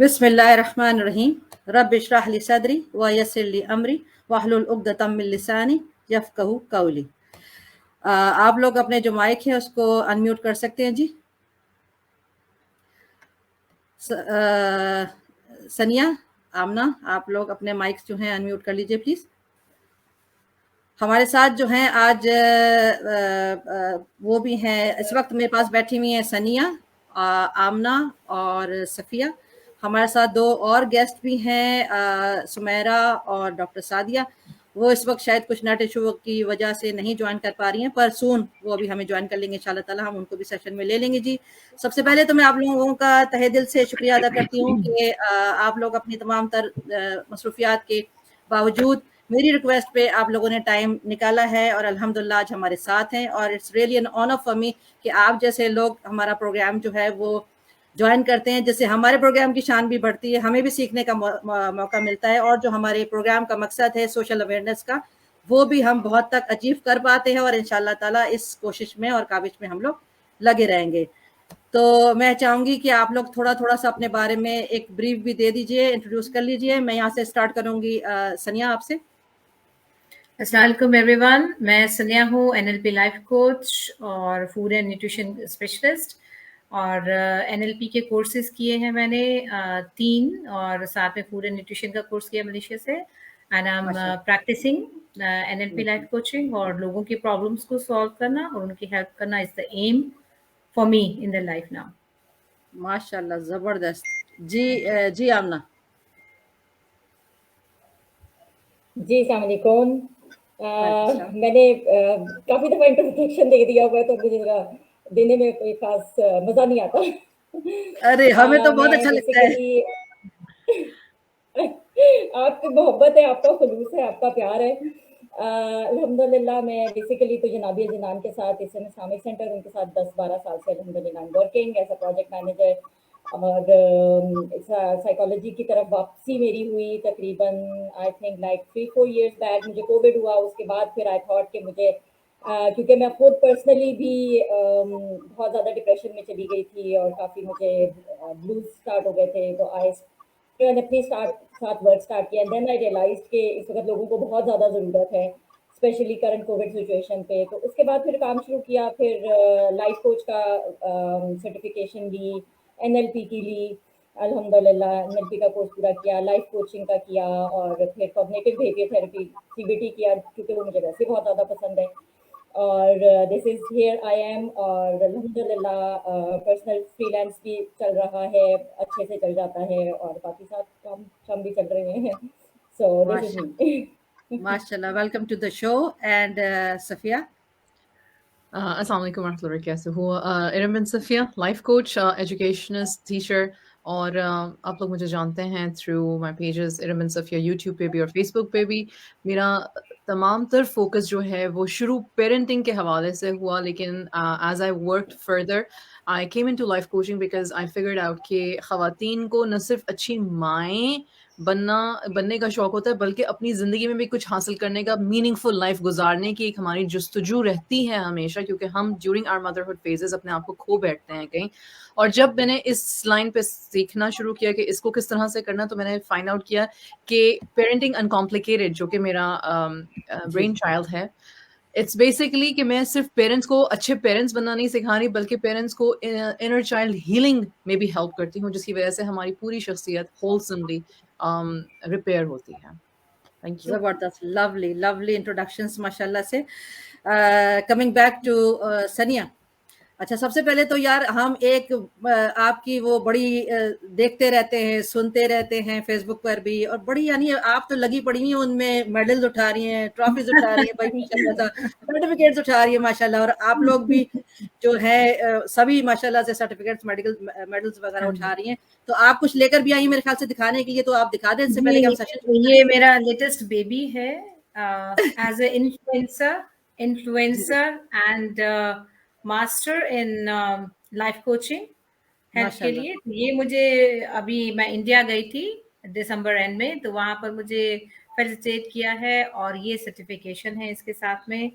बिस्मिल्लाहिर्रहमानिर्रहीम। रब्बि इश्रह ली सदरी व यस्सिर ली अमरी वहलुल उक़दतम मिन लिसानी यफ़क़हू क़ौली। आप लोग अपने जो माइक है उसको अनम्यूट कर सकते हैं जी। सनिया, आमना, आप लोग अपने माइक्स जो हैं अनम्यूट कर लीजिए प्लीज़। हमारे साथ जो हैं आज वो भी हैं, इस वक्त मेरे पास बैठी हुई हैं सनिया, आमना और सफ़िया। हमारे साथ दो और गेस्ट भी हैं, सुमेरा और डॉक्टर सादिया। वो इस वक्त शायद कुछ नेट इशू की वजह से नहीं ज्वाइन कर पा रही हैं, पर सून वो अभी हमें ज्वाइन कर लेंगे इंशाल्लाह ताला। हम उनको भी सेशन में ले लेंगे जी। सबसे पहले तो मैं आप लोगों का तहे दिल से शुक्रिया अदा करती हूँ कि आप लोग अपनी तमाम तर मसरूफियात के बावजूद मेरी रिक्वेस्ट पे आप लोगों ने टाइम निकाला है और अल्हम्दुलिल्लाह आज हमारे साथ हैं। और it's really an honour for me कि आप जैसे लोग हमारा प्रोग्राम जो है वो ज्वाइन करते हैं, जिससे हमारे प्रोग्राम की शान भी बढ़ती है, हमें भी सीखने का मौका मिलता है, और जो हमारे प्रोग्राम का मकसद है सोशल अवेयरनेस का, वो भी हम बहुत तक अचीव कर पाते हैं। और इंशाल्लाह ताला इस कोशिश में और काविश में हम लोग लगे रहेंगे। तो मैं चाहूंगी कि आप लोग थोड़ा थोड़ा सा अपने बारे में एक ब्रीफ भी दे दीजिए, इंट्रोड्यूस कर लीजिए। मैं यहाँ से स्टार्ट करूंगी सनिया आपसे। अस्सलाम वालेकुम एवरीवन, मैं सनिया हूँ, एनएलपी लाइफ कोच और फूड एंड न्यूट्रिशन स्पेशलिस्ट। और एनएलपी के कोर्सेज किए हैं मैंने 3, और साथ में फूड एंड न्यूट्रिशन का कोर्स किया मलेशिया से। And I am practicing NLP life coaching, और लोगों की प्रॉब्लम्स को सॉल्व करना और उनकी हेल्प करना is the aim for me in the life now. माशाल्लाह, जबरदस्त जी। जी आमना। जी अस्सलाम वालेकुम। मैंने काफी दफा इंट्रोडक्शन दे दिया हुआ है, तो मुझे जरा देने में कोई खास मजा नहीं आता। अरे हमें तो बहुत अच्छा लगता है। आपकी मोहब्बत है, आपका खुलूस है, आपका प्यार है। अल्हम्दुलिल्लाह मैं बेसिकली तो जनाबी जनान के साथ इस इस्लामिक सेंटर, उनके साथ 10-12 साल से अल्हम्दुलिल्लाह working as a project manager. और साइकोलॉजी की तरफ वापसी मेरी हुई तकरीबन I think like 3-4 years back. मुझे कोविड हुआ, उसके बाद फिर आई थॉट कि मुझे क्योंकि मैं खुद पर्सनली भी बहुत ज़्यादा डिप्रेशन में चली गई थी और काफ़ी मुझे ब्लूज स्टार्ट हो गए थे, तो मैंने अपनी साथ वर्क स्टार्ट किया। एंड देन आई रियलाइज्ड कि इस वक्त लोगों को बहुत ज़्यादा ज़रूरत है, स्पेशली करंट कोविड सिचुएशन पे। तो उसके बाद फिर काम शुरू किया, फिर लाइफ कोच का सर्टिफिकेशन ली, एनएलपी की ली, अल्हम्दुलिल्लाह एनएलपी का कोर्स पूरा किया, लाइफ कोचिंग का किया, और फिर कॉग्निटिव बिहेवियर थेरेपी सीबीटी किया, क्योंकि वो मुझे वैसे बहुत ज़्यादा पसंद है। और this is here I am. और अल्हम्दुलिल्लाह पर्सनल फ्रीलांस भी चल रहा है, अच्छे से चल जाता है, और बाकी साथ काम भी चल रहे हैं। So this is me. माशाल्लाह, welcome to the show. And Safiya. अस्सलाम वालेकुम रहमतुल्लाहि व बरकातुहू। Iram bin Safiya, life coach, educationist, teacher, और आप लोग मुझे जानते हैं through my pages Iram bin Safiya YouTube पे भी और फेसबुक पे भी। मेरा तमाम तर फोकस जो है वो शुरू पेरेंटिंग के हवाले से हुआ, लेकिन as I worked further I came into life coaching because I figured out कि ख़वातीन को न सिर्फ अच्छी माएँ बनने का शौक होता है, बल्कि अपनी ज़िंदगी में भी कुछ हासिल करने का, मीनिंगफुल लाइफ गुजारने की एक हमारी जुस्तजू रहती है हमेशा, क्योंकि हम ड्यूरिंग आवर मदरहुड फेजेस अपने आप को खो बैठते हैं कहीं। और जब मैंने इस लाइन पे सीखना शुरू किया कि इसको किस तरह से करना, तो मैंने फाइंड आउट किया कि पेरेंटिंग अनकॉम्प्लिकेटेड, जो कि मेरा ब्रेन चाइल्ड है, इट्स बेसिकली कि मैं सिर्फ पेरेंट्स को अच्छे पेरेंट्स बनना नहीं सिखा रही, बल्कि पेरेंट्स को इनर चाइल्ड हीलिंग में भी हेल्प करती हूँ, जिसकी वजह से हमारी पूरी शख्सियत होलसमली रिपेयर होती है। Thank you. जबरदस्त, लवली लवली इंट्रोडक्शंस माशाल्लाह से। कमिंग बैक टू सनिया। अच्छा, सबसे पहले तो यार हम एक आपकी वो बड़ी देखते रहते हैं, सुनते रहते हैं फेसबुक पर भी, और बड़ी यानी आप तो लगी पड़ी हैं उनमें, मेडल्स उठा रही हैं, ट्रॉफीज उठा रही हैं भाई माशाल्लाह से, सर्टिफिकेट्स उठा रही है माशाल्लाह। और आप लोग भी जो है सभी माशाल्लाह से सर्टिफिकेट्स, मेडल्स वगैरह उठा रही हैं। तो आप कुछ लेकर भी आई मेरे ख्याल से दिखाने के लिए, तो आप दिखा दें इससे पहले कि हम सेशन। ये मेरा लेटेस्ट बेबी है as a influencer and master in life coaching health के लिए। ये मुझे अभी मैं इंडिया गई थी दिसंबर एंड में, तो वहां पर मुझे फेलिसिटेट किया है, और ये सर्टिफिकेशन है इसके साथ में।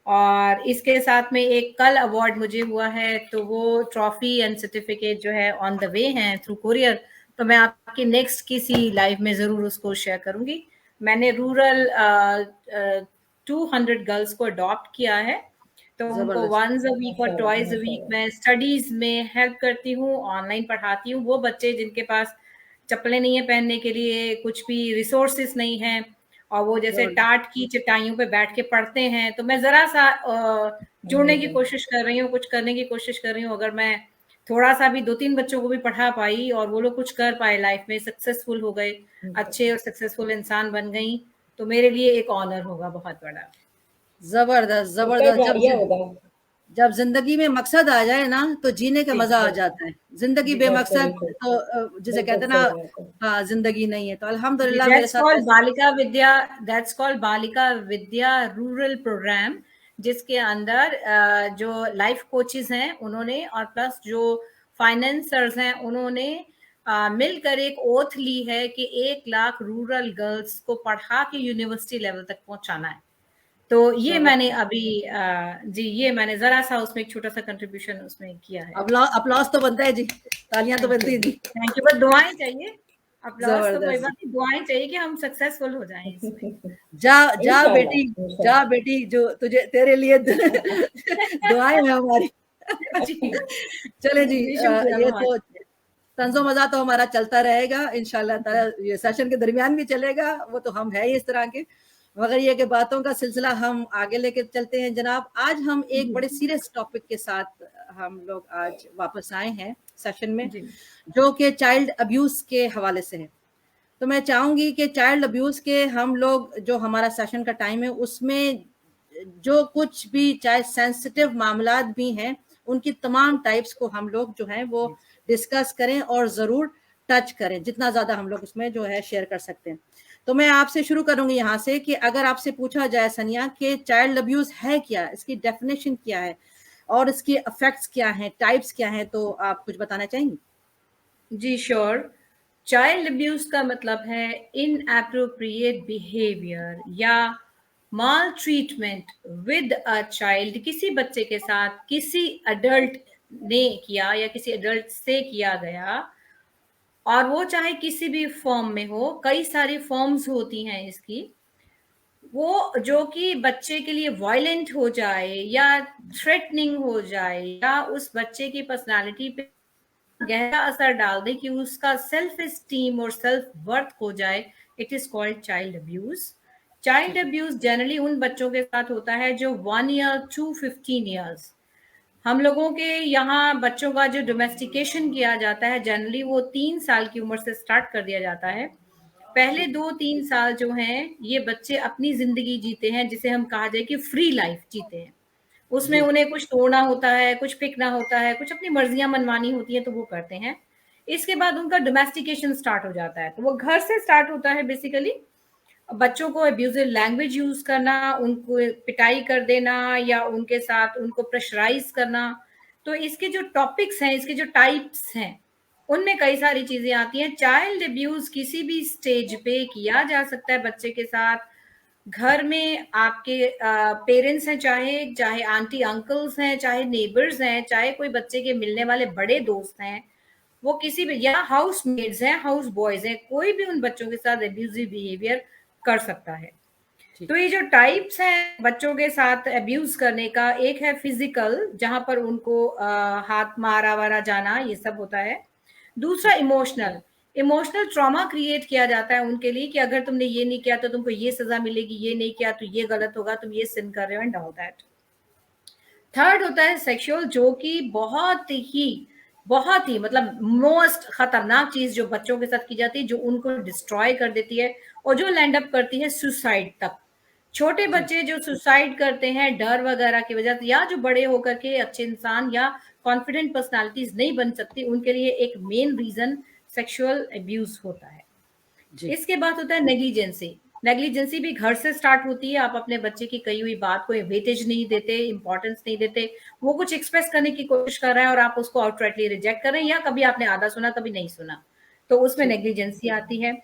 और इसके साथ में एक कल अवार्ड मुझे हुआ है, तो वो ट्रॉफी एंड सर्टिफिकेट जो है ऑन द वे हैं थ्रू कुरियर, तो मैं आपकी नेक्स्ट किसी लाइव में जरूर उसको शेयर करूंगी। मैंने रूरल 200 गर्ल्स को अडॉप्ट किया है, तो उनको जबरदस्त। वंस अ वीक और ट्वाइस अ वीक मैं स्टडीज में हेल्प करती हूँ, ऑनलाइन पढ़ाती हूँ। वो बच्चे जिनके पास चप्पलें नहीं है पहनने के लिए, कुछ भी रिसोर्सेस नहीं है, और वो जैसे टाट की चटाइयों पे बैठ के पढ़ते हैं, तो मैं जरा सा जुड़ने की कोशिश कर रही हूँ, कुछ करने की कोशिश कर रही हूँ। अगर मैं थोड़ा सा भी 2-3 बच्चों को भी पढ़ा पाई और वो लोग कुछ कर पाए लाइफ में, सक्सेसफुल हो गए, अच्छे और सक्सेसफुल इंसान बन गई, तो मेरे लिए एक ऑनर होगा बहुत बड़ा। जबरदस्त जबरदस्त। जब जिंदगी में मकसद आ जाए ना तो जीने का मजा आ जाता है। जिंदगी बेमकसद तो जिसे कहते हैं ना, हाँ, जिंदगी नहीं है। तो अल्हम्दुलिल्लाह मेरे साथ दैट्स कॉल्ड बालिका विद्या रूरल प्रोग्राम, जिसके अंदर जो लाइफ कोचेस हैं उन्होंने और प्लस जो फाइनेंसर्स हैं उन्होंने मिलकर एक ओथ ली है कि 1 लाख रूरल गर्ल्स को पढ़ा के यूनिवर्सिटी लेवल तक पहुंचाना है। तो ये मैंने अभी जी ये मैंने जरा सा उसमें एक छोटा सा कंट्रीब्यूशन उसमें किया है। अप्लॉज तो बनता है जी, तालियां तो बनती है जी। Thank you. बस दुआएं चाहिए, अप्लॉज तो कोई बात नहीं, दुआएं चाहिए कि हम सक्सेसफुल हो जाएं इसमें। जा बेटी जो तुझे तेरे लिए दुआएं हैं हमारी। चले जी, ये तो तंजो मजा तो हमारा चलता रहेगा इंशाल्लाह ताला। ये सेशन के दरमियान भी चलेगा, वो तो हम है ही इस तरह के। मगर ये कि बातों का सिलसिला हम आगे लेके चलते हैं जनाब। आज हम एक बड़े सीरियस टॉपिक के साथ हम लोग आज वापस आए हैं सेशन में, जो कि चाइल्ड अब्यूज के हवाले से है। तो मैं चाहूंगी कि चाइल्ड अब्यूज के हम लोग जो हमारा सेशन का टाइम है उसमें जो कुछ भी चाहे सेंसिटिव मामलात भी हैं उनकी तमाम टाइप्स को हम लोग जो है वो डिस्कस करें और जरूर टच करें, जितना ज्यादा हम लोग उसमें जो है शेयर कर सकते हैं। तो मैं आपसे शुरू करूंगी यहाँ से कि अगर आपसे पूछा जाए सनिया कि चाइल्ड अब्यूज है क्या, इसकी डेफिनेशन क्या है और इसके इफेक्ट्स क्या हैं, टाइप्स क्या हैं, तो आप कुछ बताना चाहेंगी? जी श्योर। चाइल्ड अब्यूज का मतलब है इनएप्रोप्रिएट बिहेवियर या माल ट्रीटमेंट विद अ चाइल्ड, किसी बच्चे के साथ किसी अडल्ट ने किया या किसी अडल्ट से किया गया, और वो चाहे किसी भी फॉर्म में हो, कई सारी फॉर्म्स होती हैं इसकी, वो जो कि बच्चे के लिए वायलेंट हो जाए या थ्रेटनिंग हो जाए या उस बच्चे की पर्सनालिटी पे गहरा असर डाल दे कि उसका सेल्फ एस्टीम और सेल्फ वर्थ हो जाए, it is called child abuse. Child abuse generally उन बच्चों के साथ होता है जो 1 ईयर टू 15 ईयर्स। हम लोगों के यहाँ बच्चों का जो डोमेस्टिकेशन किया जाता है जनरली वो 3 साल की उम्र से स्टार्ट कर दिया जाता है। पहले 2-3 साल जो हैं ये बच्चे अपनी जिंदगी जीते हैं, जिसे हम कहा जाए कि फ्री लाइफ जीते हैं। उसमें उन्हें कुछ तोड़ना होता है, कुछ फेंकना होता है, कुछ अपनी मर्जियां मनवानी होती है तो वो करते हैं। इसके बाद उनका डोमेस्टिकेशन स्टार्ट हो जाता है, तो वो घर से स्टार्ट होता है बेसिकली। बच्चों को अब्यूजिव लैंग्वेज यूज करना, उनको पिटाई कर देना या उनके साथ उनको प्रेशराइज करना। तो इसके जो टॉपिक्स हैं, इसके जो टाइप्स हैं, उनमें कई सारी चीजें आती हैं। चाइल्ड अब्यूज किसी भी स्टेज पे किया जा सकता है बच्चे के साथ। घर में आपके पेरेंट्स हैं, चाहे चाहे आंटी अंकल्स हैं, चाहे नेबर्स हैं, चाहे कोई बच्चे के मिलने वाले बड़े दोस्त हैं, वो किसी भी, या हाउस मेड्स हैं, हाउस बॉयज हैं, कोई भी उन बच्चों के साथ अब्यूजिव बिहेवियर कर सकता है। तो ये जो टाइप्स हैं बच्चों के साथ अब्यूज करने का, एक है फिजिकल, जहां पर उनको हाथ मारा वारा जाना, ये सब होता है। दूसरा इमोशनल, इमोशनल ट्रॉमा क्रिएट किया जाता है उनके लिए कि अगर तुमने ये नहीं किया तो तुमको ये सजा मिलेगी, ये नहीं किया तो ये गलत होगा, तुम ये सिन कर रहे हो एंड ऑल दैट। थर्ड होता है सेक्सुअल, जो कि बहुत ही मतलब मोस्ट खतरनाक चीज जो बच्चों के साथ की जाती है, जो उनको डिस्ट्रॉय कर देती है और जो लैंड अप करती है सुसाइड तक। छोटे बच्चे जो सुसाइड करते हैं डर वगैरह की वजह से, या जो बड़े होकर के अच्छे इंसान या कॉन्फिडेंट पर्सनालिटीज नहीं बन सकती, उनके लिए एक मेन रीजन सेक्सुअल अब्यूज होता है। इसके बाद होता है नेग्लिजेंसी। नेग्लिजेंसी भी घर से स्टार्ट होती है। आप अपने बच्चे की कही हुई बात को वेटेज नहीं देते, इंपॉर्टेंस नहीं देते, वो कुछ एक्सप्रेस करने की कोशिश कर रहा है और आप उसको आउटराइटली रिजेक्ट कर रहे हैं, या कभी आपने आधा सुना कभी नहीं सुना, तो उसमें नेग्लिजेंसी आती है।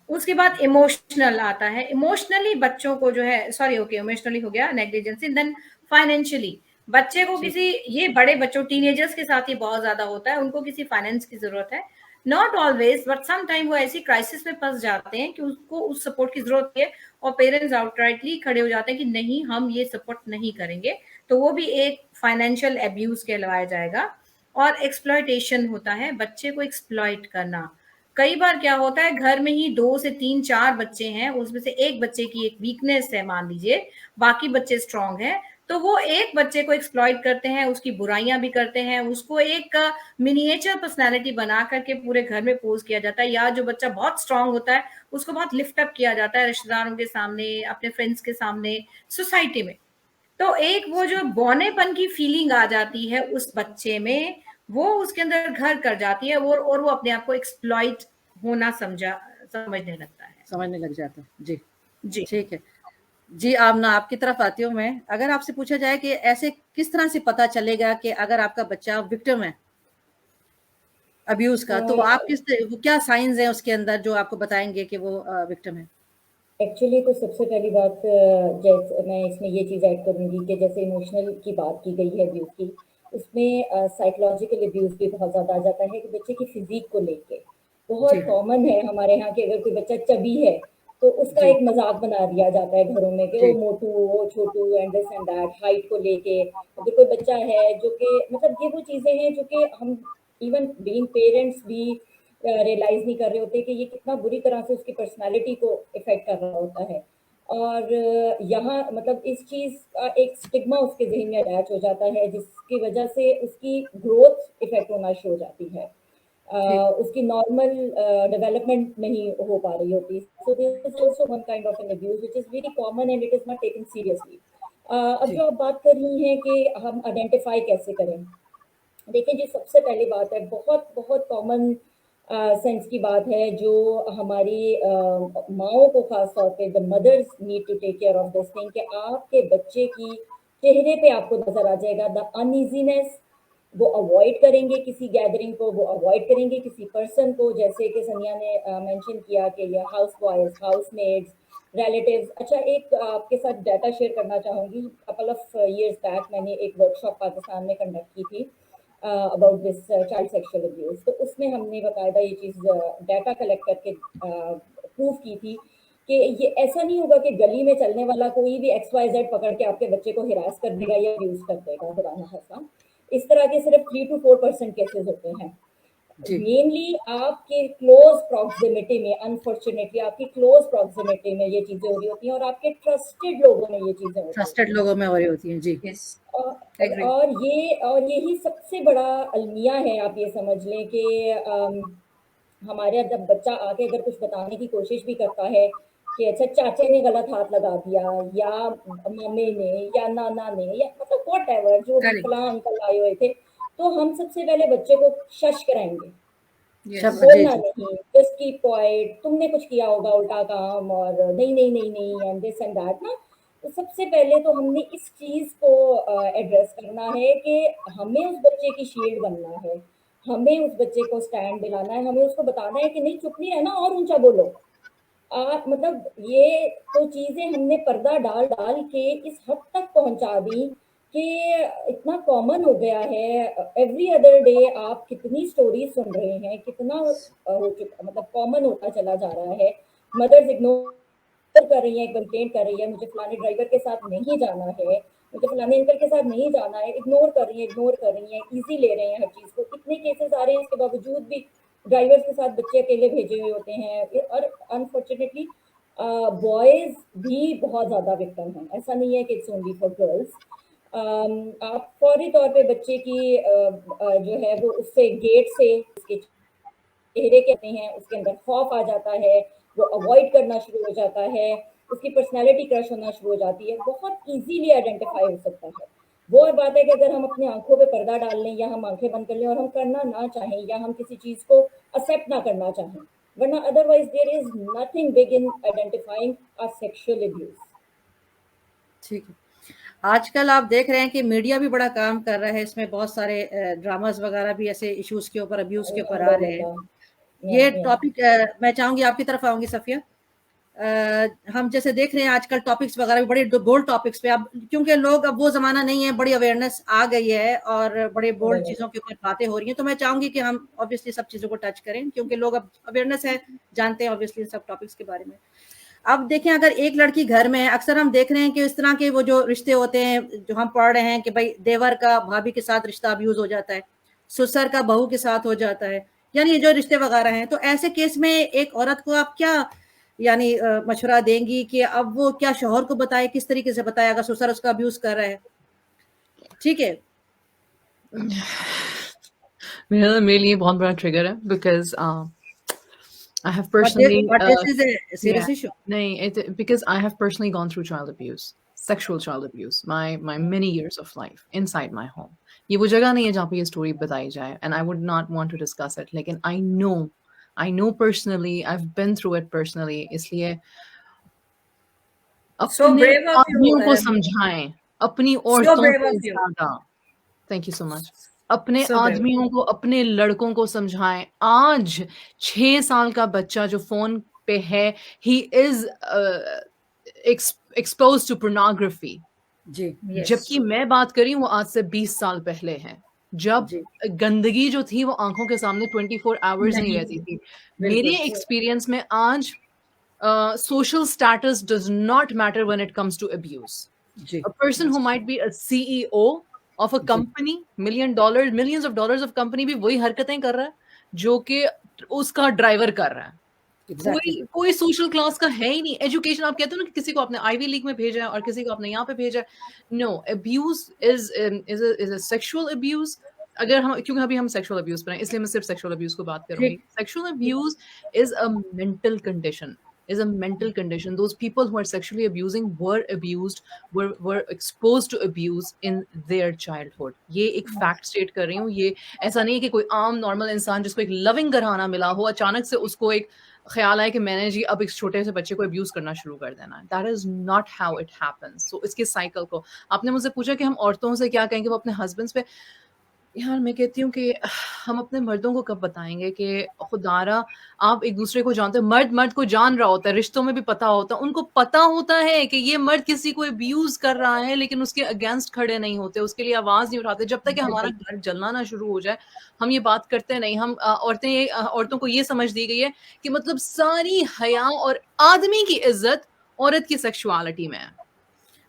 उसके बाद इमोशनल आता है। इमोशनली बच्चों को जो है, सॉरी ओके इमोशनली हो गया नेग्लिजेंसी। देन फाइनेंशियली बच्चे को किसी, ये बड़े बच्चों टीनेजर्स के साथ ही बहुत ज्यादा होता है, उनको किसी फाइनेंस की जरूरत है, not always, but some time वो ऐसी क्राइसिस में फंस जाते हैं कि उसको उस सपोर्ट की जरूरत है और पेरेंट्स आउटराइटली खड़े हो जाते हैं कि नहीं, हम ये सपोर्ट नहीं करेंगे, तो वो भी एक फाइनेंशियल एब्यूज कहलाया जाएगा। और एक्सप्लॉयटेशन होता है, बच्चे को एक्सप्लॉइट करना। कई बार क्या होता है, घर में ही 2 से 3 4 बच्चे हैं, उसमें से एक बच्चे की एक वीकनेस है मान लीजिए, बाकी बच्चे स्ट्रांग हैं, तो वो एक बच्चे को एक्सप्लॉइट करते हैं, उसकी बुराइयां भी करते हैं, उसको एक मिनिएचर पर्सनालिटी बना करके पूरे घर में पोज किया जाता है। या जो बच्चा बहुत स्ट्रांग होता है उसको बहुत लिफ्ट अप किया जाता है रिश्तेदारों के सामने, अपने फ्रेंड्स के सामने, सोसाइटी में। तो एक वो जो बौनेपन की फीलिंग आ जाती है उस बच्चे में, वो उसके अंदर घर कर जाती है, और वो अपने आप को एक्सप्लॉइट होना समझने लगता है, समझने लग जाता है। जी जी ठीक है जी। आमना, आपकी तरफ आती हूँ मैं। अगर आपसे पूछा जाए कि ऐसे किस तरह से पता चलेगा कि अगर आपका बच्चा विक्टिम है अब्यूज का, तो आप वो क्या साइंस हैं उसके अंदर जो आपको बताएंगे कि वो विक्टिम है? एक्चुअली तो सबसे पहली बात, जैसे मैं इसमें ये चीज़ ऐड करूँगी कि जैसे इमोशनल की बात की गई है अब्यूज़ की, उसमें साइकोलॉजिकल अब्यूज़ भी बहुत ज़्यादा आ जाता है कि बच्चे की फिजिक को लेके। बहुत कॉमन है हमारे यहाँ कि अगर कोई बच्चा चबी है तो उसका एक मजाक बना दिया जाता है घरों में कि वो मोटू, वो छोटू, and this and that, height को लेके। अगर कोई बच्चा है जो कि मतलब ये वो चीज़ें हैं जो कि हम इवन बीइंग पेरेंट्स भी रियलाइज नहीं कर रहे होते कि ये कितना बुरी तरह से उसकी पर्सनालिटी को इफेक्ट कर रहा होता है। और यहाँ मतलब इस चीज़ का एक स्टिग्मा उसके जहन में अटैच हो जाता है, जिसकी वजह से उसकी ग्रोथ इफेक्ट होना शुरू हो जाती है। उसकी नॉर्मल डेवलपमेंट नहीं हो पा रही होती। सो this is also one kind of an abuse which is very common and it is not taken seriously. अब जो आप बात कर रही हैं कि हम आइडेंटिफाई कैसे करें, देखिए जी, सबसे पहली बात है, बहुत बहुत कॉमन सेंस की बात है जो हमारी माओं को खास तौर पे, the mothers need to take care of this thing, कि आपके बच्चे की चेहरे पे आपको नजर आ जाएगा द अनईजीनेस। वो अवॉइड करेंगे किसी गैदरिंग को, वो अवॉइड करेंगे किसी पर्सन को, जैसे कि सनिया ने मेंशन किया कि ये house boys, house maids, relatives. अच्छा, एक आपके साथ डाटा शेयर करना चाहूँगी। कपल ऑफ इयर्स बैक मैंने एक वर्कशॉप पाकिस्तान में कंडक्ट की थी about this child sexual abuse. तो उसमें हमने बाकायदा ये चीज़ डाटा कलेक्ट करके प्रूव की थी कि ये ऐसा नहीं होगा कि गली में चलने वाला कोई भी XYZ पकड़ के आपके बच्चे को हिरास कर देगा या यूज कर देगा, खुदा खासा। इस तरह के सिर्फ 3 to 4% केसेस होते हैं। मेनली आपके क्लोज प्रॉक्सिमिटी में, अनफॉर्चुनेटली आपकी क्लोज प्रॉक्सिमिटी में ये चीजें हो रही होती हैं, और आपके ट्रस्टेड लोगों में ये चीजें होती हैं, ट्रस्टेड लोगों में हो रही होती हैं। जी yes. और यही सबसे बड़ा अलमिया है। आप ये समझ लें कि हमारे जब बच्चा आके अगर कुछ बताने की कोशिश भी करता है कि अच्छा चाचे ने गलत हाथ लगा दिया, या मम्मी ने, या नाना ने, या मतलब वॉट एवर, जो भी फलां अंकल आए हुए थे, तो हम सबसे पहले बच्चे को शश कराएंगे, बोलना नहीं, जस्ट कीप क्वाइट, तुमने कुछ किया होगा उल्टा काम, और नहीं नहीं नहीं नहीं, एंड दिस एंड दैट ना। तो सबसे पहले तो हमने इस चीज को एड्रेस करना है कि हमें उस बच्चे की शील्ड बनना है, हमें उस बच्चे को स्टैंड दिलाना है, हमें उसको बताना है कि नहीं, चुप नहीं रहना और ऊंचा बोलो। मतलब ये तो चीजें हमने पर्दा डाल डाल के इस हद तक पहुंचा दी कि इतना कॉमन हो गया है। एवरी अदर डे आप कितनी स्टोरी सुन रहे हैं, कितना हो चुका, मतलब कॉमन होता चला जा रहा है। मदर्स इग्नोर कर रही है, कंप्लेंट कर रही है, मुझे फलाने ड्राइवर के साथ नहीं जाना है, मुझे फलाने अंकल के साथ नहीं जाना है, इग्नोर कर रही है, ईजी ले रहे हैं हर चीज को। इतने केसेस आ रहे हैं, इसके बावजूद भी ड्राइवर्स के साथ बच्चे अकेले भेजे हुए होते हैं। और अनफॉर्चुनेटली बॉयज भी बहुत ज्यादा विक्टिम हैं, ऐसा नहीं है कि इट्स ओनली फॉर गर्ल्स। आप फौरी तौर पे बच्चे की जो है वो उससे गेट से उसके चेहरे कहते हैं, उसके अंदर खौफ आ जाता है, वो अवॉइड करना शुरू हो जाता है, उसकी पर्सनैलिटी क्रश होना शुरू हो जाती है, बहुत ईजीली आइडेंटिफाई हो सकता है। वो और बात है कि अगर हम अपनी आंखों पे पर्दा डाल लें, या हम आंखें बंद कर लें और हम करना ना चाहें, या हम किसी चीज को एक्सेप्ट ना करना चाहें, वरना otherwise there is nothing big in identifying a sexual abuse. ठीक है। आजकल आप देख रहे हैं कि मीडिया भी बड़ा काम कर रहा है, इसमें बहुत सारे ड्रामास वगैरह भी ऐसे इश्यूज के ऊपर, अब्यूज के ऊपर आ रहे हैं। ये टॉपिक मैं चाहूंगी आपकी तरफ आऊंगी सफिया। हम जैसे देख रहे हैं आजकल टॉपिक्स वगैरह भी बड़े बोल्ड टॉपिक्स पे, अब क्योंकि लोग, अब वो जमाना नहीं है, बड़ी अवेयरनेस आ गई है और बड़े बोल्ड चीजों के ऊपर बातें हो रही हैं, तो मैं चाहूंगी कि हम ऑब्वियसली सब चीजों को टच करें, क्योंकि लोग अब अवेयरनेस है, जानते हैं ऑब्वियसली सब टॉपिक्स के बारे में। अब देखें, अगर एक लड़की घर में है, अक्सर हम देख रहे हैं कि इस तरह के वो जो रिश्ते होते हैं जो हम पढ़ रहे हैं कि भाई देवर का भाभी के साथ रिश्ता अब्यूज हो जाता है, ससुर का बहू के साथ हो जाता है, यानी ये जो रिश्ते वगैरह हैं, तो ऐसे केस में एक औरत को आप क्या यानी मशवरा देंगी कि अब वो क्या शौहर को बताए, किस तरीके से बताए अगर ससुर उसका अब्यूज कर रहा है? ठीक है, मेरे लिए बहुत बड़ा ट्रिगर है, because I have personally but this is a serious issue. because I have personally gone through child abuse, sexual child abuse, my many years of life inside my home. ये वो जगह नहीं है जहाँ पे ये स्टोरी बताई जाए, and I would not want to discuss it. लेकिन I know personally, I've been through it personally. इसलिए So अपने brave of you, आदमियों को समझाएं, अपनी औरतों brave को of you. ज्यादा, थैंक यू सो मच, अपने So brave. आदमियों को, अपने लड़कों को समझाएं। आज 6 साल का बच्चा जो फोन पे है, he is exposed to pornography. Ji, Yes. जबकि मैं बात करी वो आज से 20 साल पहले है, जब जी, गंदगी जो थी वो आंखों के सामने 24 आवर्स नहीं रहती थी। मेरे एक्सपीरियंस में आज social status does not matter when it comes to abuse. Ji, A person who might be a CEO of a company, millions of dollars of company भी वही हरकतें कर रहा है जो कि उसका ड्राइवर कर रहा है। exactly. कोई सोशल क्लास का है ही नहीं। एजुकेशन, आप कहते हो ना कि किसी को आपने आईवी लीग में भेजा है और किसी को आपने यहाँ पे भेजा है। No, abuse is a sexual abuse. अगर हम, क्योंकि अभी हम सेक्सुअल अब्यूज पर हैं, इसलिए मैं सिर्फ सेक्सुअल अब्यूज को बात करूंगी। Sexual abuse is a mental condition, is a mental condition. Those people who are sexually abusing were abused, were exposed to abuse in their childhood. ये एक फैक्ट स्टेट कर रही हूँ। ये ऐसा नहीं है कि कोई आम नॉर्मल इंसान जिसको एक लविंग घराना मिला हो, अचानक से उसको एक ख्याल आए कि मैंने जी अब एक छोटे से बच्चे को अब्यूज करना शुरू कर देना है। That is not how it happens. So इसके साइकिल को, आपने मुझसे पूछा कि हम औरतों से क्या कहेंगे वो अपने हस्बैंड्स पे। यार मैं कहती हूँ कि हम अपने मर्दों को कब बताएंगे कि खुदारा आप एक दूसरे को जानते हो। मर्द को जान रहा होता है, रिश्तों में भी पता होता है, उनको पता होता है कि ये मर्द किसी को अब्यूज कर रहा है, लेकिन उसके अगेंस्ट खड़े नहीं होते, उसके लिए आवाज नहीं उठाते। जब तक कि हमारा घर जलना ना शुरू हो जाए हम ये बात करते नहीं। हम औरतों को ये समझ दी गई है कि मतलब सारी हया और आदमी की इज्जत औरत की सेक्सुअलिटी में है।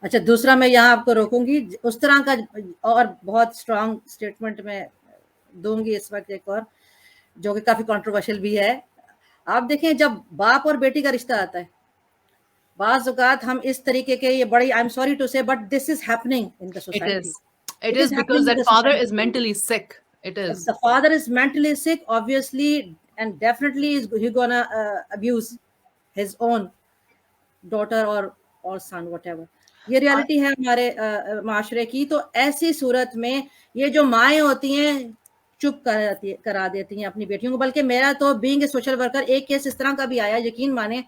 अच्छा, दूसरा मैं यहाँ आपको रोकूंगी, उस तरह का और बहुत स्ट्रांग स्टेटमेंट मैं दूंगी इस वक्त, एक और जो कि काफी कंट्रोवर्शियल भी है। आप देखें, जब बाप और बेटी का रिश्ता आता है, बाज़ औक़ात हम इस तरीके के, ये बड़ी, आई एम सॉरी टू से, but this is happening in the society. It is because that father is mentally sick. It is. The father is mentally sick, obviously, and definitely is he gonna abuse his own daughter or son, whatever. ये reality है हमारे माशरे की. तो ऐसी सूरत में ये जो माएँ होती हैं चुप करा देती हैं अपनी बेटियों को. बल्कि मेरा तो बीइंग ए सोशल वर्कर एक केस इस तरह का भी आया, यकीन माने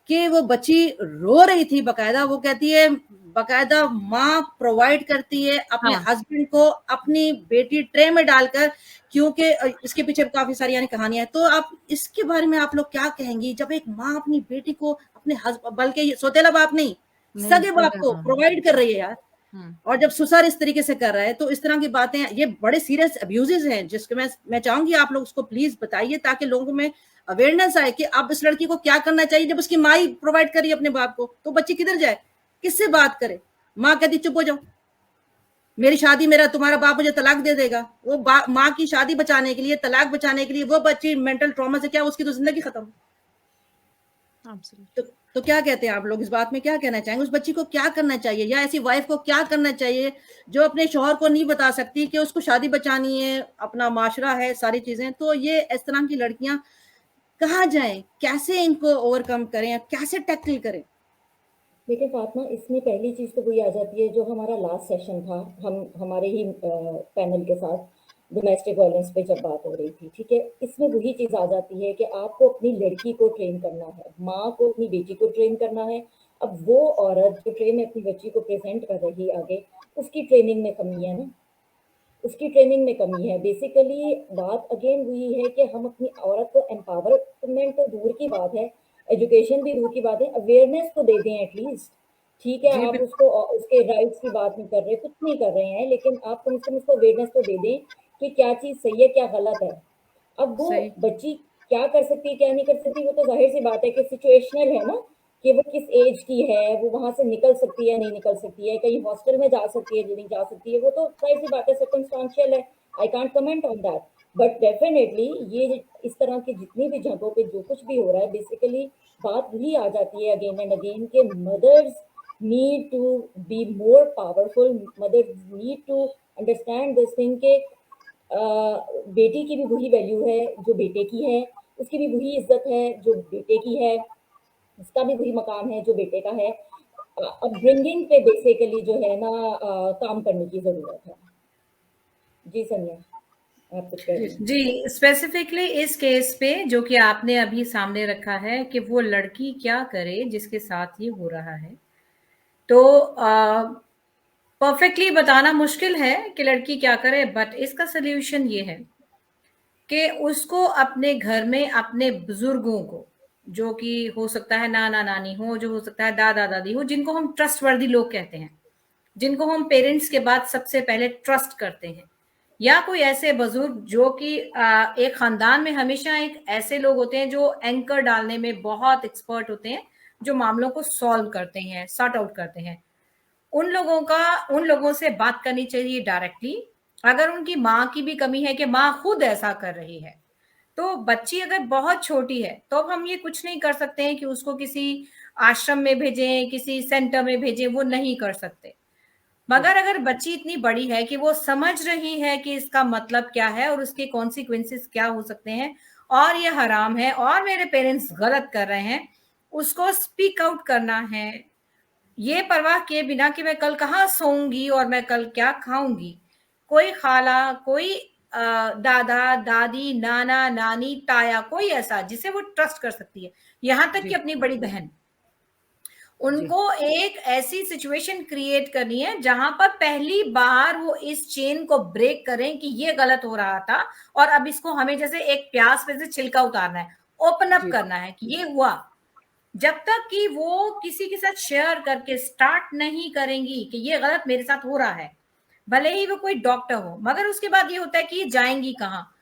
कि वो बच्ची रो रही थी बकायदा. वो कहती है बकायदा माँ प्रोवाइड करती है अपने हस्बैंड को अपनी बेटी ट्रे में डालकर, क्योंकि इसके पीछे काफी सारी यानी कहानियां हैं. तो आप इसके बारे में आप लोग क्या कहेंगी, जब एक माँ अपनी बेटी को अपने हस्बैंड, बल्कि सोतेला बाप नहीं, सगे बाप को प्रोवाइड कर रही है यार, और जब ससुर इस तरीके से कर रहा है, तो इस तरह की बातें, ये बड़े सीरियस अब्यूजेस हैं, जिसके मैं चाहूंगी आप लोग उसको प्लीज बताइए, ताकि लोगों में अवेयरनेस आए कि अब इस लड़की को क्या करना चाहिए. जब उसकी माँ ही प्रोवाइड करी अपने बाप को, तो बच्ची किधर जाए, किससे बात करे. माँ कहती चुप हो जाओ, मेरी शादी, मेरा तुम्हारा बाप मुझे तलाक दे देगा. वो माँ की शादी बचाने के लिए, तलाक बचाने के लिए, वो बच्ची मेंटल ट्रॉमा से क्या, उसकी तो जिंदगी खत्म. तो क्या कहते हैं आप लोग, इस बात में क्या कहना चाहेंगे, उस बच्ची को क्या करना चाहिए, या ऐसी वाइफ को क्या करना चाहिए जो अपने शौहर को नहीं बता सकती कि उसको शादी बचानी है, अपना माशरा है, सारी चीजें. तो ये इस तरह की लड़कियां कहाँ जाएं, कैसे इनको ओवरकम करें, कैसे टैकल करें. देखिए फातिमा, इसमें पहली चीज तो वही आ जाती है जो हमारा लास्ट सेशन था, हमारे ही पैनल के साथ डोमेस्टिक वायलेंस पे जब बात हो रही थी, ठीक है, इसमें वही चीज आ जाती है कि आपको अपनी लड़की को ट्रेन करना है, माँ को अपनी बेटी को ट्रेन करना है. अब वो औरत जो ट्रेन अपनी बच्ची को प्रेजेंट कर रही है आगे, उसकी ट्रेनिंग में कमी है ना, उसकी ट्रेनिंग में कमी है. बेसिकली बात अगेन हुई है कि हम अपनी औरत को एम्पावरमेंट तो दूर की बात है, एजुकेशन भी दूर की बात है, अवेयरनेस तो दे दें एटलीस्ट। ठीक है, जी आप उसको उसके राइट्स की बात नहीं कर रहे, कुछ नहीं कर रहे हैं, लेकिन आप कम से कम उसको अवेयरनेस तो दे दें कि क्या चीज़ सही है, क्या गलत है। अब वो सही। बच्ची क्या कर सकती है, क्या नहीं कर सकती, वो तो जाहिर सी बात है कि सिचुएशनल है ना, कि वो किस एज की है, वो वहां से निकल सकती है नहीं निकल सकती है, कहीं हॉस्टल में जा सकती है नहीं जा सकती है, वो तो जाहिर सी बात है, सर्कमस्टांशियल है। I can't comment on that, but definitely ये इस तरह की जितनी भी जगहों पे जो कुछ भी हो रहा है, बेसिकली बात वही आ जाती है अगेन एंड अगेन के mothers need to be more powerful, mothers need to understand this thing के बेटी की भी वही वैल्यू है जो बेटे की है, उसकी भी वही इज्जत है जो बेटे की है, उसका भी वही मकाम है जो बेटे का है। अपब्रिंगिंग पे बेसिकली जो है ना काम करने की जरूरत है। जी सनिया, आप कुछ कह रही हैं? जी, स्पेसिफिकली इस केस पे जो कि आपने अभी सामने रखा है कि वो लड़की क्या करे जिसके साथ ये हो रहा है, तो परफेक्टली बताना मुश्किल है कि लड़की क्या करे, बट इसका सोल्यूशन ये है कि उसको अपने घर में अपने बुजुर्गों को, जो कि हो सकता है नाना नानी हो, जो हो सकता है दादा दादी हो, जिनको हम ट्रस्टवर्दी लोग कहते हैं, जिनको हम पेरेंट्स के बाद सबसे पहले ट्रस्ट करते हैं, या कोई ऐसे बुजुर्ग जो कि एक खानदान में हमेशा एक ऐसे लोग होते हैं जो एंकर डालने में बहुत एक्सपर्ट होते हैं, जो मामलों को सॉल्व करते हैं, सॉर्ट आउट करते हैं, उन लोगों से बात करनी चाहिए डायरेक्टली। अगर उनकी माँ की भी कमी है कि माँ खुद ऐसा कर रही है, तो बच्ची अगर बहुत छोटी है तो अब हम ये कुछ नहीं कर सकते हैं कि उसको किसी आश्रम में भेजें, किसी सेंटर में भेजें, वो नहीं कर सकते। मगर अगर बच्ची इतनी बड़ी है कि वो समझ रही है कि इसका मतलब क्या है और उसके कॉन्सिक्वेंसेस क्या हो सकते हैं, और ये हराम है और मेरे पेरेंट्स गलत कर रहे हैं, उसको स्पीक आउट करना है, ये परवाह किए बिना कि मैं कल कहाँ सोऊंगी और मैं कल क्या खाऊंगी। कोई खाला, कोई दादा दादी, नाना नानी, ताया, कोई ऐसा जिसे वो ट्रस्ट कर सकती है, यहाँ तक कि अपनी बड़ी बहन, उनको एक ऐसी सिचुएशन क्रिएट करनी है जहां पर पहली बार वो इस चेन को ब्रेक करें कि ये गलत हो रहा था और अब इसको हमें जैसे एक प्याज पे से छिलका उतारना है, ओपन अप करना है कि ये हुआ। जब तक कि वो किसी के साथ शेयर करके स्टार्ट नहीं करेंगी कि ये गलत मेरे साथ हो रहा है, भले ही वो कोई डॉक्टर हो, मगर उसके बाद ये होता है कि जाएंगी कहाँ।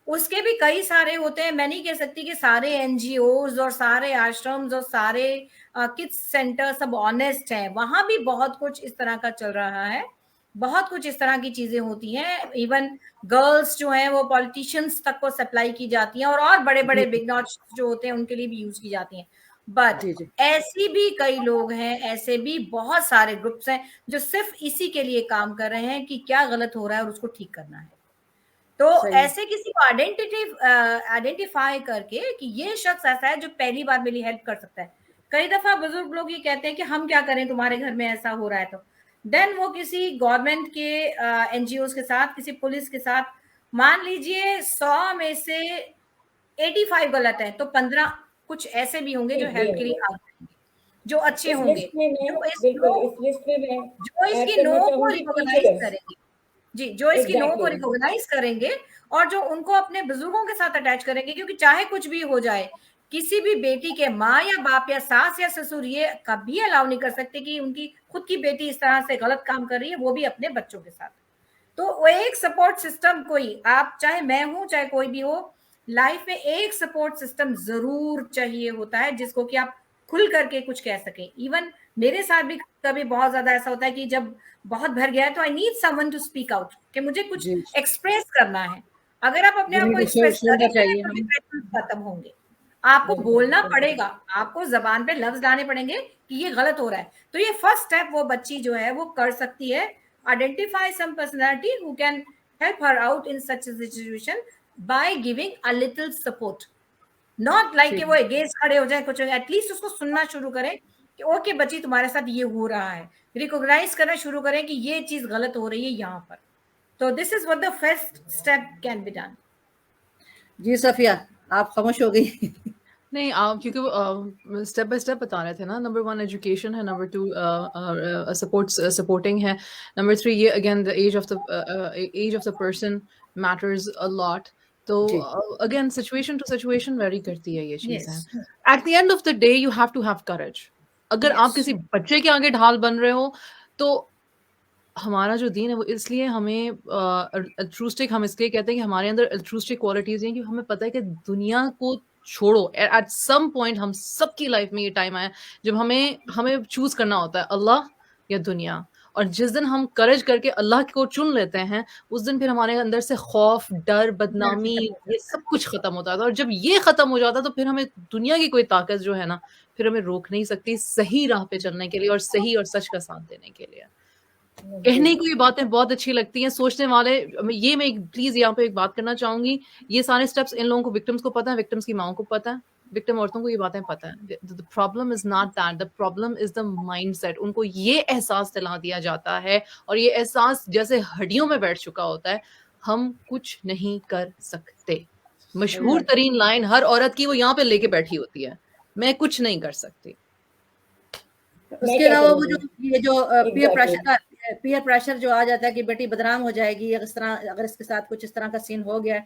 उसके भी कई सारे होते हैं, मैं नहीं कह सकती कि सारे एनजीओज और सारे आश्रम्स और सारे किड्स सेंटर सब ऑनेस्ट हैं, वहां भी बहुत कुछ इस तरह का चल रहा है, बहुत कुछ इस तरह की चीजें होती हैं। इवन गर्ल्स जो हैं वो पॉलिटिशियंस तक को सप्लाई की जाती हैं, और बड़े बड़े बिग नॉट्स जो होते हैं उनके लिए भी यूज की जाती हैं। बट ऐसी भी कई लोग हैं, ऐसे भी बहुत सारे ग्रुप्स हैं जो सिर्फ इसी के लिए काम कर रहे हैं कि क्या गलत हो रहा है और उसको ठीक करना है। तो ऐसे किसी को आइडेंटिफाई करके कि ये शख्स ऐसा है जो पहली बार मेरी हेल्प कर सकता है। कई दफा बुजुर्ग लोग ये कहते हैं कि हम क्या करें, तुम्हारे घर में ऐसा हो रहा है, तो देन वो किसी गवर्नमेंट के एनजीओ के साथ, किसी पुलिस के साथ, मान लीजिए 100 में से 85 गलत है, तो 15 कुछ ऐसे भी होंगे जो हेल्प के लिए आ जाएंगे, जो अच्छे इस होंगे, लिस्ट में मैं जो इस बिल्कुल इस लिस्ट में मैं जो ऐड इसकी नो करना को चाहूंगी रिकॉग्नाइज टीचर्स। करेंगे, जी, जो इसकी नो को एग्जैक्टली रिकॉग्नाइज करेंगे और जो उनको अपने बुजुर्गों के साथ अटैच करेंगे, क्योंकि चाहे कुछ भी हो जाए, किसी भी बेटी के माँ या बाप या सास या ससुर ये कभी अलाउ नहीं कर सकते कि उनकी खुद की बेटी इस तरह से गलत काम कर रही है, वो भी अपने बच्चों के साथ। तो वो एक सपोर्ट सिस्टम, कोई आप चाहे मैं हूं चाहे कोई भी हो, लाइफ में एक सपोर्ट सिस्टम जरूर चाहिए होता है जिसको कि आप खुल करके कुछ कह सके। इवन मेरे साथ भी कभी बहुत ज्यादा ऐसा होता है कि जब बहुत भर गया है तो I need someone to speak out, कि मुझे कुछ एक्सप्रेस करना है। अगर आप अपने आप को एक्सप्रेस करेंगे तो डिप्रेशन खत्म होंगे। आपको बोलना पड़ेगा, आपको जबान पे लफ्ज लाने पड़ेंगे कि ये गलत हो रहा है। तो ये फर्स्ट स्टेप वो बच्ची जो है वो कर सकती है, identify some personality who can help her out in such a situation by giving a little support, not like कि वो अगेंस्ट खड़े हो जाए, कुछ एटलीस्ट उसको सुनना शुरू करें कि ओके बच्ची तुम्हारे साथ ये हो रहा है, रिकॉग्नाइज करना शुरू करें कि ये चीज गलत हो रही है यहाँ पर। तो this is what the first step can be done. जी सफिया, आप खामोश हो गई। नहीं, क्योंकि वो स्टेप बाय स्टेप बता रहे थे ना। नंबर 1 एजुकेशन है, नंबर 2 सपोर्टिंग है, नंबर 3 ये again the age of the person matters a lot. तो जी again situation to situation vary करती है ये चीजें। Yes, at the end of the day you have to have courage. अगर आप यस, किसी बच्चे के आगे ढाल बन रहे हो तो हमारा जो दीन है वो इसलिए हमें अल्ट्रुइस्टिक हम इसलिए कहते हैं कि हमारे अंदर अल्ट्रुइस्टिक क्वालिटीज हैं कि हमें पता है कि दुनिया को छोड़ो। एट सम पॉइंट हम सबकी लाइफ में ये टाइम आया जब हमें हमें चूज करना होता है अल्लाह या दुनिया। और जिस दिन हम करेज करके अल्लाह को चुन लेते हैं उस दिन फिर हमारे अंदर से खौफ, डर, डर बदनामी खत्म हो ये जाता सब कुछ खत्म हो जाता है। और जब ये खत्म हो जाता है तो फिर हमें दुनिया की कोई ताकत जो है ना फिर हमें रोक नहीं सकती सही राह पे चलने के लिए और सही और सच का साथ देने के लिए। कहने को ये बातें बहुत अच्छी लगती हैं, सोचने वाले ये मैं प्लीज यहाँ पे एक बात करना चाहूंगी, ये सारे स्टेप्स इन लोगों को विक्टिम्स को पता है, विक्टिम्स की माओं को पता है, विक्टिम औरतों को ये बातें पता है। The problem is not that, the problem is the mindset. उनको ये एहसास दिला दिया जाता है और ये एहसास जैसे हड्डियों में बैठ चुका होता है, हम कुछ नहीं कर सकते। मशहूर तरीन लाइन हर औरत की वो यहाँ पे लेके बैठी होती है, मैं कुछ नहीं कर सकती। उसके अलावा वो जो करूंगी ये जो पीयर एग्जैक्टली प्रेशर जो आ जाता है कि बेटी बदनाम हो जाएगी अगर इसके साथ कुछ इस तरह का सीन हो गया है,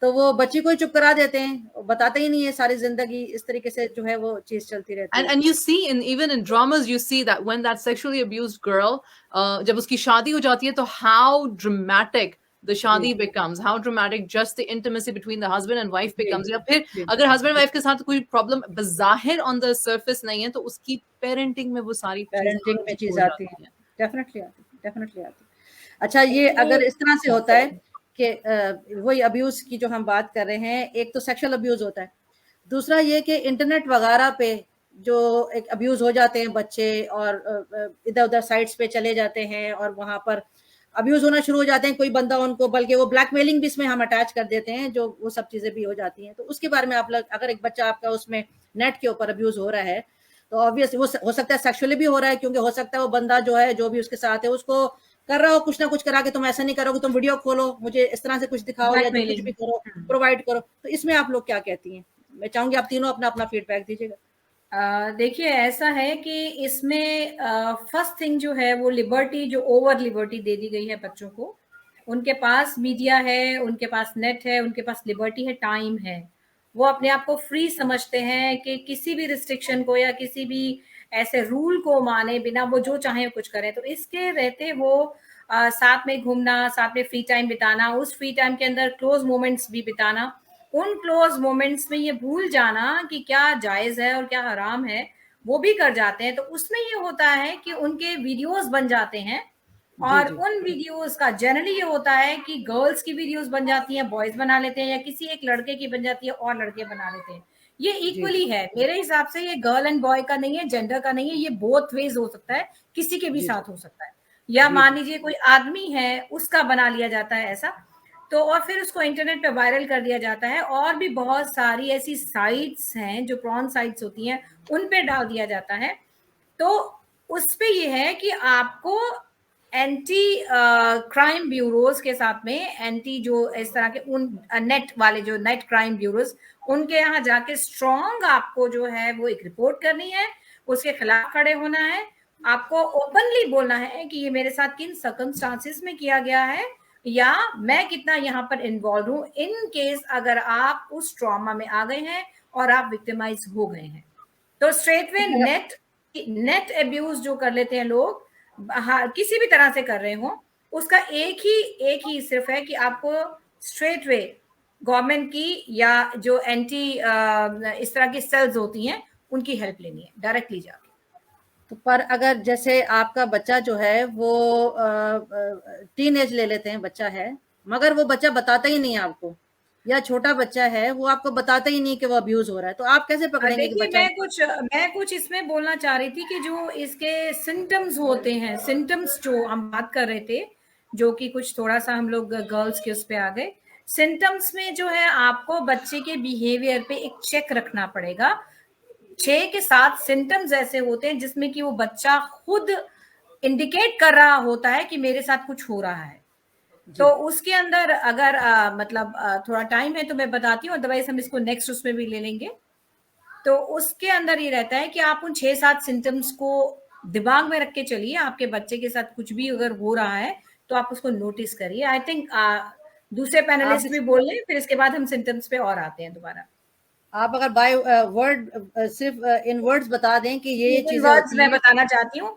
तो वो बच्ची को ही चुप करा देते हैं, बताते ही नहीं है, सारी जिंदगी इस तरीके से जो है वो चीज चलती रहती है। And you see even in dramas you see that when that sexually abused girl जब उसकी शादी हो जाती है तो how dramatic the शादी becomes, how dramatic just the intimacy between the husband and wife becomes। या फिर अगर husband wife के साथ कोई problem बज़ाहिर on the surface नहीं है तो उसकी parenting में वो सारी पेरेंटिंग में चीज हो आती जाती है, डेफिनेटली आती है। अच्छा, ये अगर इस तरह से होता है कि वही अब्यूज की जो हम बात कर रहे हैं, एक तो सेक्सुअल अब्यूज होता है, दूसरा ये कि इंटरनेट वगैरह पे जो एक अब्यूज हो जाते हैं बच्चे और इधर उधर साइट्स पे चले जाते हैं और वहां पर अब्यूज होना शुरू हो जाते हैं, कोई बंदा उनको, बल्कि वो ब्लैकमेलिंग भी इसमें हम अटैच कर देते हैं, जो वो सब चीजें भी हो जाती हैं। तो उसके बारे में आप लोग, अगर एक बच्चा आपका उसमें नेट के ऊपर अब्यूज हो रहा है तो ऑब्वियसली वो हो सकता है सेक्सुअली भी हो रहा है, क्योंकि हो सकता है वो बंदा जो है जो भी उसके साथ है उसको कर रहा हो कुछ ना कुछ करा के, तुम ऐसा नहीं करोगे, तुम वीडियो खोलो, मुझे इस तरह से कुछ दिखाओ या जो कुछ भी करो प्रोवाइड करो। तो इसमें आप लोग क्या कहती हैं? मैं चाहूंगी आप तीनों अपना अपना फीडबैक दीजिएगा। देखिए, ऐसा है कि इसमें फर्स्ट थिंग जो है वो लिबर्टी, जो ओवर लिबर्टी दे दी गई है बच्चों को। उनके पास मीडिया है, उनके पास नेट है, उनके पास लिबर्टी है, टाइम है। वो अपने आप को फ्री समझते हैं कि किसी भी रिस्ट्रिक्शन को या किसी भी ऐसे रूल को माने बिना वो जो चाहे कुछ करें। तो इसके रहते वो साथ में घूमना, साथ में फ्री टाइम बिताना, उस फ्री टाइम के अंदर क्लोज मोमेंट्स भी बिताना, उन क्लोज मोमेंट्स में ये भूल जाना कि क्या जायज है और क्या हराम है, वो भी कर जाते हैं। तो उसमें ये होता है कि उनके वीडियोस बन जाते हैं और उन वीडियोस का जनरली ये होता है कि गर्ल्स की वीडियोस बन जाती हैं, बॉयज बना लेते हैं, या किसी एक लड़के की बन जाती है और लड़के बना लेते हैं। ये इक्वली है मेरे हिसाब से, ये गर्ल एंड बॉय का नहीं है, जेंडर का नहीं है, ये बोथ वेज हो सकता है, किसी के भी साथ हो सकता है। या मान लीजिए कोई आदमी है, उसका बना लिया जाता है ऐसा, तो और फिर उसको इंटरनेट पे वायरल कर दिया जाता है। और भी बहुत सारी ऐसी साइट्स हैं जो प्रॉन साइट्स होती हैं, उन पे डाल दिया जाता है। तो उस पे ये है कि आपको एंटी क्राइम ब्यूरोज के साथ में, एंटी जो इस तरह के उन नेट वाले जो नेट क्राइम ब्यूरोज, उनके यहाँ जाके स्ट्रॉन्ग आपको जो है वो एक रिपोर्ट करनी है, उसके खिलाफ खड़े होना है, आपको ओपनली बोलना है कि ये मेरे साथ किन सर्कमस्टांसेस में किया गया है या मैं कितना यहाँ पर इन्वॉल्व हूँ, इन केस अगर आप उस ट्रॉमा में आ गए हैं और आप विक्टिमाइज हो गए हैं। तो स्ट्रेटवे नेट अब्यूज जो कर लेते हैं लोग, किसी भी तरह से कर रहे हो, उसका एक ही सिर्फ है कि आपको स्ट्रेट वे गवर्नमेंट की या जो एंटी इस तरह की सेल्स होती हैं उनकी हेल्प लेनी है डायरेक्टली जाके। तो पर अगर जैसे आपका बच्चा जो है वो टीन एज ले लेते हैं, बच्चा है मगर वो बच्चा बताता ही नहीं है आपको, या छोटा बच्चा है वो आपको बताता ही नहीं कि वो अब्यूज हो रहा है, तो आप कैसे पकड़ेंगे कि बच्चा? मैं कुछ इसमें बोलना चाह रही थी कि जो इसके सिम्टम्स होते हैं, सिम्टम्स जो हम बात कर रहे थे, जो कि कुछ थोड़ा सा हम लोग गर्ल्स के उस पे आ गए, सिम्टम्स में जो है आपको बच्चे के बिहेवियर पे एक चेक रखना पड़ेगा। 6 के 7 सिम्टम्स ऐसे होते हैं जिसमें कि वो बच्चा खुद इंडिकेट कर रहा होता है कि मेरे साथ कुछ हो रहा है। तो उसके अंदर अगर मतलब थोड़ा टाइम है तो मैं बताती हूँ, अदरवाइज हम इसको नेक्स्ट उसमें भी ले लेंगे। तो उसके अंदर ये रहता है कि आप उन 6-7 सिम्टम्स को दिमाग में रख के चलिए। आपके बच्चे के साथ कुछ भी अगर हो रहा है तो आप उसको नोटिस करिए। आई थिंक दूसरे पैनलिस्ट भी बोल लें, फिर इसके बाद हम सिम्टम्स पे और आते हैं दोबारा। आप अगर बाय वर्ड सिर्फ इन वर्ड्स बता दें कि ये चीजें वर्ड्स होती मैं हैं। बताना चाहती हूँ।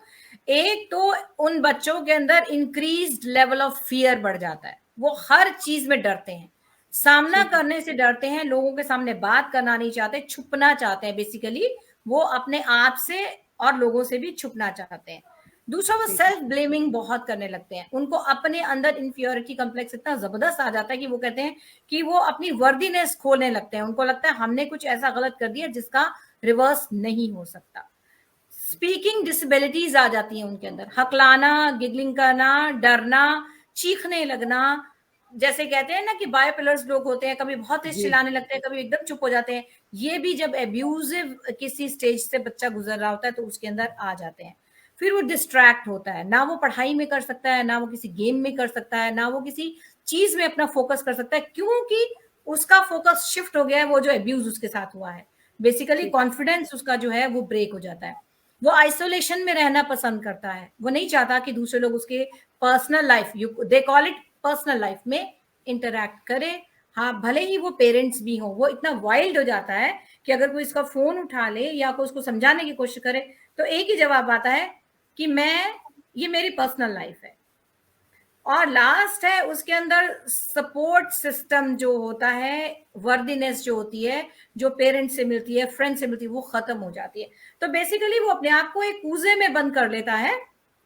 एक तो उन बच्चों के अंदर इंक्रीज्ड लेवल ऑफ फियर बढ़ जाता है, वो हर चीज में डरते हैं, सामना करने से डरते हैं, लोगों के सामने बात करना नहीं चाहते, छुपना चाहते हैं, बेसिकली वो अपने आप से और लोगों से भी छुपना चाहते हैं। दूसरा, वो सेल्फ ब्लेमिंग बहुत करने लगते हैं, उनको अपने अंदर इन्फीरियरिटी कॉम्प्लेक्स इतना जबरदस्त आ जाता है कि वो कहते हैं कि वो अपनी वर्दीनेस खोने लगते हैं, उनको लगता है हमने कुछ ऐसा गलत कर दिया जिसका रिवर्स नहीं हो सकता। स्पीकिंग डिसेबिलिटीज आ जाती हैं उनके अंदर, हकलाना, गिगलिंग करना, डरना, चीखने लगना, जैसे कहते हैं ना कि बायोपिलर्स लोग होते हैं, कभी बहुत तेज चिल्लाने लगते हैं, कभी एकदम चुप हो जाते हैं, ये भी जब एब्यूजिव किसी स्टेज से बच्चा गुजर रहा होता है तो उसके अंदर आ जाते हैं। फिर वो डिस्ट्रैक्ट होता है, ना वो पढ़ाई में कर सकता है, ना वो किसी गेम में कर सकता है, ना वो किसी चीज में अपना फोकस कर सकता है, क्योंकि उसका फोकस शिफ्ट हो गया है, वो जो एब्यूज उसके साथ हुआ है। बेसिकली कॉन्फिडेंस उसका जो है वो ब्रेक हो जाता है। वो आइसोलेशन में रहना पसंद करता है, वो नहीं चाहता कि दूसरे लोग उसके personal life, they call it personal life में इंटरैक्ट करे। हाँ, भले ही वो पेरेंट्स भी हो, वो इतना वाइल्ड हो जाता है कि अगर कोई इसका फोन उठा ले या कोई उसको समझाने की कोशिश करे तो एक ही जवाब आता है कि ये मेरी पर्सनल लाइफ है। और लास्ट है उसके अंदर सपोर्ट सिस्टम जो होता है, वर्दीनेस जो होती है, जो पेरेंट्स से मिलती है, फ्रेंड से मिलती है, वो खत्म हो जाती है। तो बेसिकली वो अपने आप को एक कूजे में बंद कर लेता है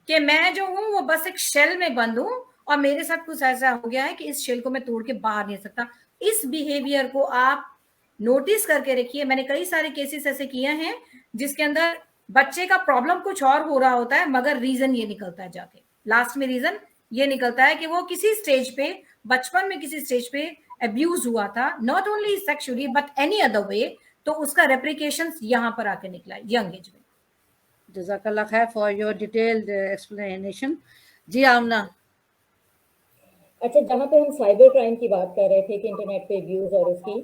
कि मैं जो हूं वो बस एक शेल में बंद हूं और मेरे साथ कुछ ऐसा हो गया है कि इस शेल को मैं तोड़ के बाहर नहीं सकता। इस बिहेवियर को आप नोटिस करके रखिए। मैंने कई सारे केसेस ऐसे किए हैं जिसके अंदर बच्चे का प्रॉब्लम कुछ और हो रहा होता है, मगर रीजन ये निकलता है जाके लास्ट में, रीजन ये निकलता है कि वो किसी स्टेज पे, बचपन में किसी स्टेज पे अब्यूज हुआ था, not only sexually but any other way, तो उसका रेप्लिकेशंस यहाँ पर आके निकला यंग एज में। जज़ाकल्लाह खैर फॉर योर डिटेल्ड एक्सप्लेनेशन। जी आमना। अच्छा, जहाँ पे हम साइबर क्राइम की बात कर रहे थे कि इंटरनेट पे अब्यूज और उसकी,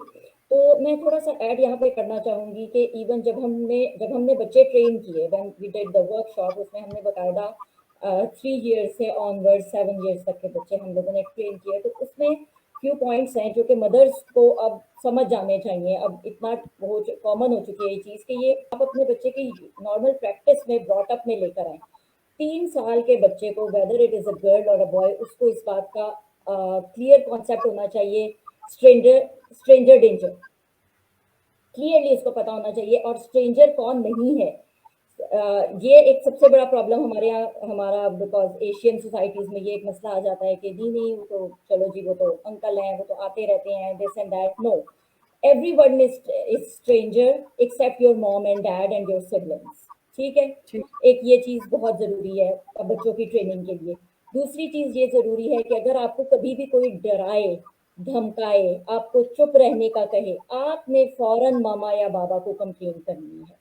तो मैं थोड़ा सा ऐड यहाँ पे करना चाहूंगी कि इवन जब हमने बच्चे ट्रेन किए, when we did the workshop, उसमें हमने बकायदा 3 years से ऑनवर्ड 7 years तक के बच्चे हम लोगों ने ट्रेन किए। तो उसमें फ्यू पॉइंट्स हैं जो कि मदर्स को अब समझ जाने चाहिए। अब इतना कॉमन हो चुकी है ये चीज़ कि ये आप अपने बच्चे की नॉर्मल प्रैक्टिस में, ब्रॉट अप में लेकर आए। 3 साल के बच्चे को, whether it is a girl और अ बॉय, उसको इस बात का क्लियर कॉन्सेप्ट होना चाहिए, स्ट्रेंजर डेंजर क्लियरली इसको पता होना चाहिए, और स्ट्रेंजर कौन नहीं है। ये एक सबसे बड़ा प्रॉब्लम हमारे यहाँ, हमारा बिकॉज एशियन सोसाइटीज में ये एक मसला आ जाता है कि नहीं वो तो चलो जी, वो तो अंकल हैं, वो तो आते रहते हैं, this and that. No, everyone is stranger except your mom and dad and your siblings. ठीक है, एक ये चीज बहुत जरूरी है बच्चों की ट्रेनिंग के लिए। दूसरी चीज ये जरूरी है कि अगर आपको कभी भी कोई डराए, धमकाए, आपको चुप रहने का कहे, आपने फौरन मामा या बाबा को कंप्लेन करनी है।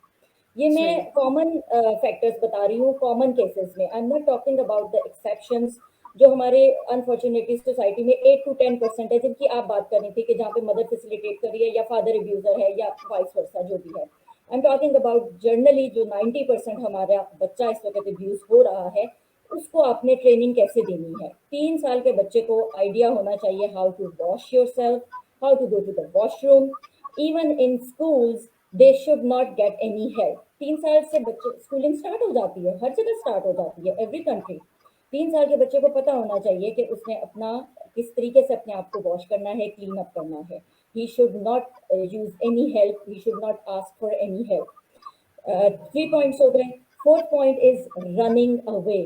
ये मैं कॉमन फैक्टर्स बता रही हूँ, कॉमन केसेस में। I am not talking about the exceptions जो हमारे अनफॉर्चुनेटली सोसाइटी में 8 to 10% है, जिनकी आप बात कर रही थी कि जहाँ पे मदर फैसिलिटेट कर रही है या फादर अब्यूजर है या वाइस वर्सा जो भी है। I am talking about generally जो 90% हमारा बच्चा इस वक्त अब्यूज हो रहा है, उसको आपने ट्रेनिंग कैसे देनी है। 3 साल के बच्चे को आइडिया होना चाहिए how to wash yourself, how to go to the washroom. Even in schools they should not get any help. 3 साल से बच्चे स्कूलिंग स्टार्ट हो जाती है, हर जगह स्टार्ट हो जाती है, एवरी कंट्री। 3 साल के बच्चे को पता होना चाहिए कि उसने अपना किस तरीके से अपने आप को वॉश करना है, क्लीन अप करना है। He should not use any help, he should not ask for any help. 3 points हो गए। 4th point is running away.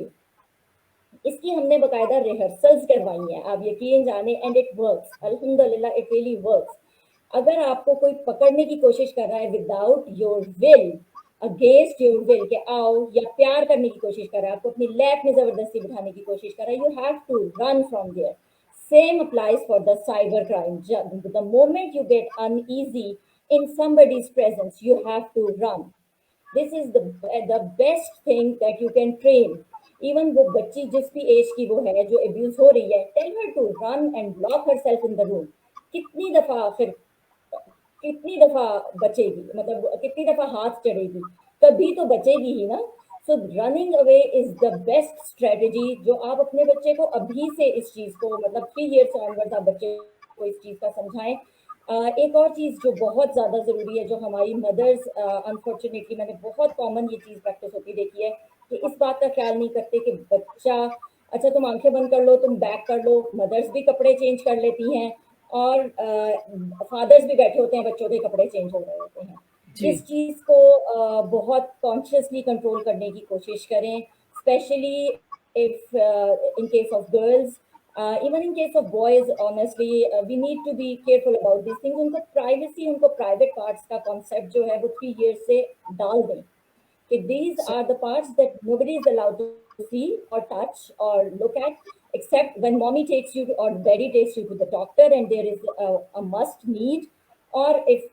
इसकी हमने बकायदा रिहर्सल्स करवाई हैं, आप यकीन जाने, एंड इट वर्क्स, अल्हम्दुलिल्लाह इट रियली वर्क्स। अगर आपको कोई पकड़ने की कोशिश कर रहा है without your will, against your will के आओ, या प्यार करने की कोशिश कर रहा है, आपको अपनी लैप में जबरदस्ती बिठाने की कोशिश कर रहा है, you have to run from there. Same applies for the cyber crime. The moment you get uneasy in somebody's presence, you have to run. This is the best thing that you can train. Even वो बच्ची जिस भी as की वो है जो abuse हो रही है, tell her to run and lock herself in the room. कितनी दफा बचेगी, मतलब कितनी दफा हाथ चढ़ेगी, कभी तो बचेगी ही ना। सो running away is the best strategy जो आप अपने बच्चे को अभी से इस चीज को मतलब 3 years ऑनवर्ड्स आप बच्चे को इस चीज का समझाएं। एक और चीज जो बहुत ज्यादा जरूरी है, जो हमारी मदर्स अनफॉर्चुनेटली मैंने बहुत कॉमन ये चीज प्रैक्टिस होती देखी है कि इस बात का ख्याल नहीं करते कि बच्चा, अच्छा तुम आंखें बंद कर लो, तुम बैक कर लो, मदर्स भी कपड़े चेंज कर लेती हैं और फादर्स भी बैठे होते हैं, बच्चों के कपड़े चेंज हो रहे होते हैं। इस चीज को बहुत कॉन्शियसली कंट्रोल करने की कोशिश करें, specially if in case of girls, even in case of boys, honestly, we need to be careful about these things. उनको प्राइवेसी, उनको प्राइवेट पार्ट्स का कॉन्सेप्ट जो है वो 3 years से डाल दें कि these are the parts that nobody is allowed to see or touch or look at except when mommy takes you to, or daddy takes you to the doctor and there is a must need, or if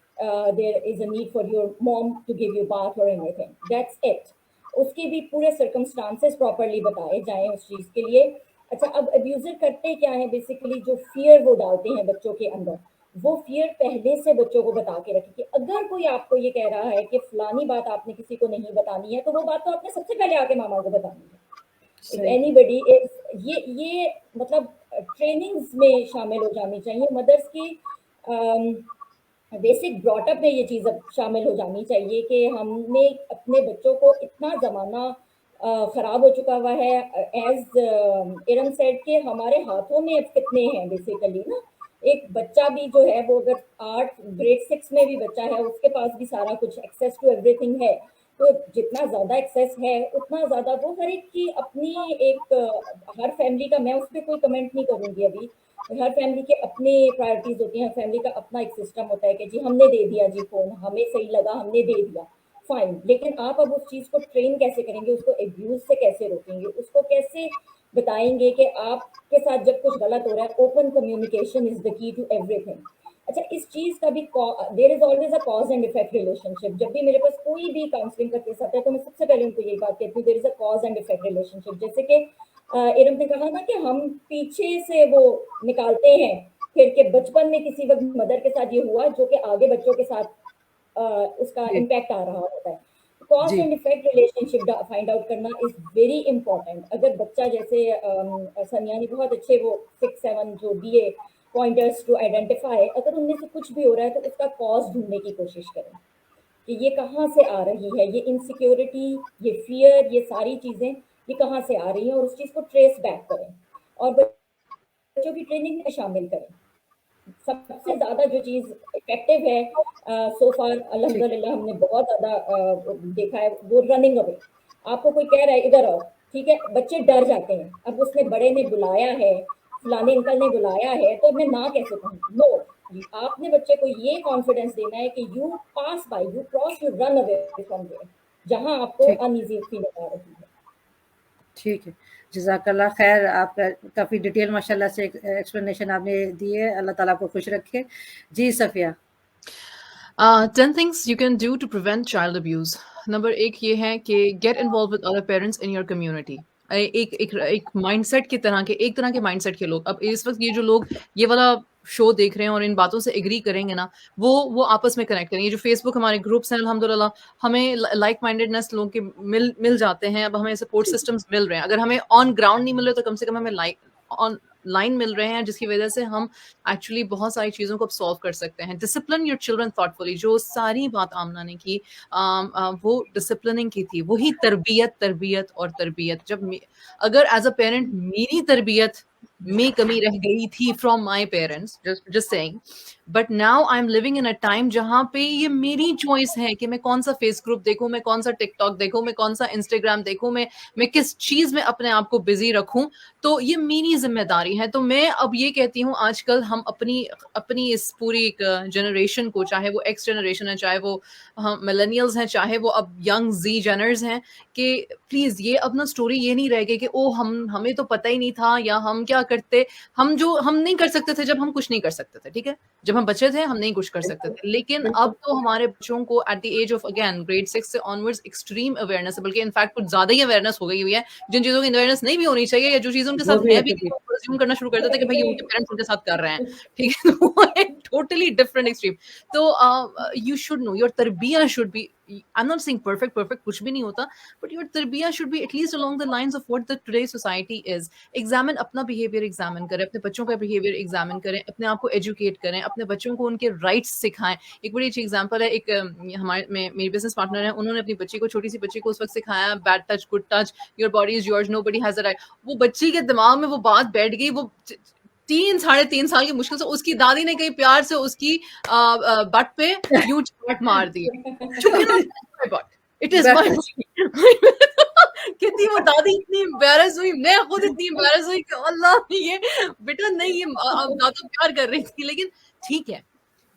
there is a need for your mom to give you bath or anything, that's it. उसके भी पूरे circumstances properly बताए जाएं उस चीज के लिए। अच्छा, अब अब्यूजर करते क्या है, बेसिकली जो फियर वो डालते हैं बच्चों के अंदर, वो फियर पहले से बच्चों को बता के रखें कि अगर कोई आपको ये कह रहा है कि फलानी बात आपने किसी को नहीं बतानी है, तो वो बात तो आपने सबसे पहले आके मामा को बतानी है। इफ एनीबॉडी इज, ये मतलब ट्रेनिंग्स में शामिल हो जानी चाहिए, मदर्स की बेसिक ब्रॉटअप में ये चीज़ शामिल हो जानी चाहिए कि हमने अपने बच्चों को, इतना ज़माना ख़राब हो चुका हुआ है, एज इरम सेड के हमारे हाथों में अब कितने हैं बेसिकली ना। एक बच्चा भी जो है वो अगर 8 grade 6 में भी बच्चा है, उसके पास भी सारा कुछ एक्सेस टू एवरीथिंग है, तो जितना ज़्यादा एक्सेस है उतना ज़्यादा वो हर एक की अपनी एक, हर फैमिली का, मैं उस पर कोई कमेंट नहीं करूँगी अभी, हर फैमिली के अपने प्रायोरिटीज होती हैं, फैमिली का अपना एक सिस्टम होता है कि जी हमने दे दिया जी फोन, हमें सही लगा हमने दे दिया, फाइन, लेकिन आप अब उस चीज़ को ट्रेन कैसे करेंगे, उसको एब्यूज से कैसे रोकेंगे, उसको कैसे बताएंगे कि आपके साथ जब कुछ गलत हो रहा है, open communication is the key to everything. अच्छा, इस चीज़ का भी there is always a cause and effect relationship. जब भी मेरे पास कोई भी काउंसलिंग का केस आता है तो मैं सबसे पहले उनको यही बात कहती हूँ, there is a cause and effect relationship. जैसे कि इरम ने कहा ना कि हम पीछे से वो निकालते हैं फिर के बचपन में किसी वक्त मदर के साथ ये हुआ जो कि आगे बच्चों के साथ उसका इम्पैक्ट आ रहा होता है। Cause and effect relationship find out करना इज वेरी इंपॉर्टेंट। अगर बच्चा, जैसे सनिया ने बहुत अच्छे वो 6-7 जो दिए पॉइंटर्स टू आइडेंटिफाई, अगर उनमें से कुछ भी हो रहा है तो उसका कॉज ढूंढने की कोशिश करें कि ये कहाँ से आ रही है, ये इनसिक्योरिटी, ये फियर, ये सारी चीज़ें ये कहाँ से आ रही हैं, और उस चीज़ को ट्रेस बैक करें और बच्चों की ट्रेनिंग में शामिल करें। सबसे ज़्यादा जो चीज़ इफेक्टिव है सो फार अल्हम्दुलिल्लाह हमने बहुत ज़्यादा देखा है, वो रनिंग अवे। आपको कोई कह रहा है इधर आओ, ठीक है, बच्चे डर जाते हैं, अब उसने बड़े ने बुलाया है, फलाने अंकल ने बुलाया है, तो मैं ना कैसे कहूँ, नो, आपने बच्चे को ये कॉन्फिडेंस देना है कि you pass by, you cross, you run away from there जहां आपको अनईजी फीलिंग आ रही है। ठीक है, जज़ाकल्लाह खैर, आपका काफ़ी डिटेल माशाल्लाह से एक्सप्लेनेशन आपने दी है, अल्लाह ताला आपको खुश रखे। जी Safiya. 10 things you can do to prevent child abuse. Number 1 ये है कि get involved with other parents in your community. एक माइंडसेट की तरह के, एक तरह के माइंडसेट के लोग, अब इस वक्त ये जो लोग ये वाला शो देख रहे हैं और इन बातों से एग्री करेंगे ना, वो आपस में कनेक्ट करेंगे। ये जो फेसबुक हमारे ग्रुप्स हैं अल्हम्दुलिल्लाह, हमें लाइक माइंडेडनेस लोगों के मिल जाते हैं। अब हमें सपोर्ट सिस्टम्स मिल रहे हैं, अगर हमें ऑन ग्राउंड नहीं मिल रहे तो कम से कम हमें ऑन लाइन मिल रहे हैं, जिसकी वजह से हम एक्चुअली बहुत सारी चीज़ों को अब सॉल्व कर सकते हैं। डिसिप्लिन योर चिल्ड्रन थॉटफुली, जो सारी बात आमना ने की वो डिसिप्लिनिंग की थी, वही तरबियत और तरबियत। जब अगर एज अ पेरेंट मेरी तरबियत में कमी रह गई थी from my parents, just saying, but now I am living in a time जहाँ पे ये मेरी चॉइस है कि मैं कौन सा फेस ग्रुप देखूं, मैं कौन सा टिकटॉक देखूं, मैं कौन सा इंस्टाग्राम देखूं, मैं किस चीज में अपने आप को बिजी रखूं, तो ये मेरी जिम्मेदारी है। तो मैं अब ये कहती हूँ, आजकल हम अपनी इस पूरी एक जनरेशन को, चाहे वो एक्स जनरेशन है, चाहे वो हम मिलेनियल्स हैं, चाहे वो अब यंग जी जनर्स हैं, कि प्लीज ये अब ना स्टोरी ये नहीं रह गई कि ओ हमें तो पता ही नहीं था, या हम क्या करते, हम नहीं कर सकते थे जब हम कुछ नहीं कर सकते थे, ठीक है, जब हम बच्चे थे हम नहीं कुछ कर सकते थे। लेकिन अब तो हमारे बच्चों को at the age of again grade 6 से ऑनवर्ड्स एक्सट्रीम अवेयरनेस है, बल्कि इनफैक्ट कुछ ज्यादा ही अवेयरनेस हो गई हुई है, जिन चीजों की अवेयरनेस नहीं भी होनी चाहिए, या जो चीजें उनके साथ है भी, अज्यूम करना शुरू कर देते कि भाई उनके पेरेंट्स उनके साथ कर रहे हैं, ठीक है, totally different extreme. So you should know your tarbiyah should be, I'm not saying perfect कुछ भी नहीं होता, but your tarbiyah should be at least along the lines of what the today's society is. Examine अपना behavior, examine करें अपने बच्चों का behavior, examine करें अपने आप को educate करें, अपने बच्चों को उनके rights सिखाएं. एक बड़ी अच्छी example है, एक हमारे मेरी business partner है, उन्होंने अपनी बच्ची को, छोटी सी बच्ची को उस वक्त सिखाया bad touch, good touch, your body is yours, nobody has a right. वो बच्ची के दिमाग में वो बात बैठ गई. वो 3-3.5 साल की मुश्किल से उसकी दादी ने कहीं प्यार से उसकी बट पे यूं चाट मार दी. इट इज माय कितनी वो दादी इतनी एम्बैरस हुई, मैं खुद इतनी एम्बैरस हुई कि अल्लाह ये बेटा नहीं, ये दादा प्यार कर रही थी. लेकिन ठीक है,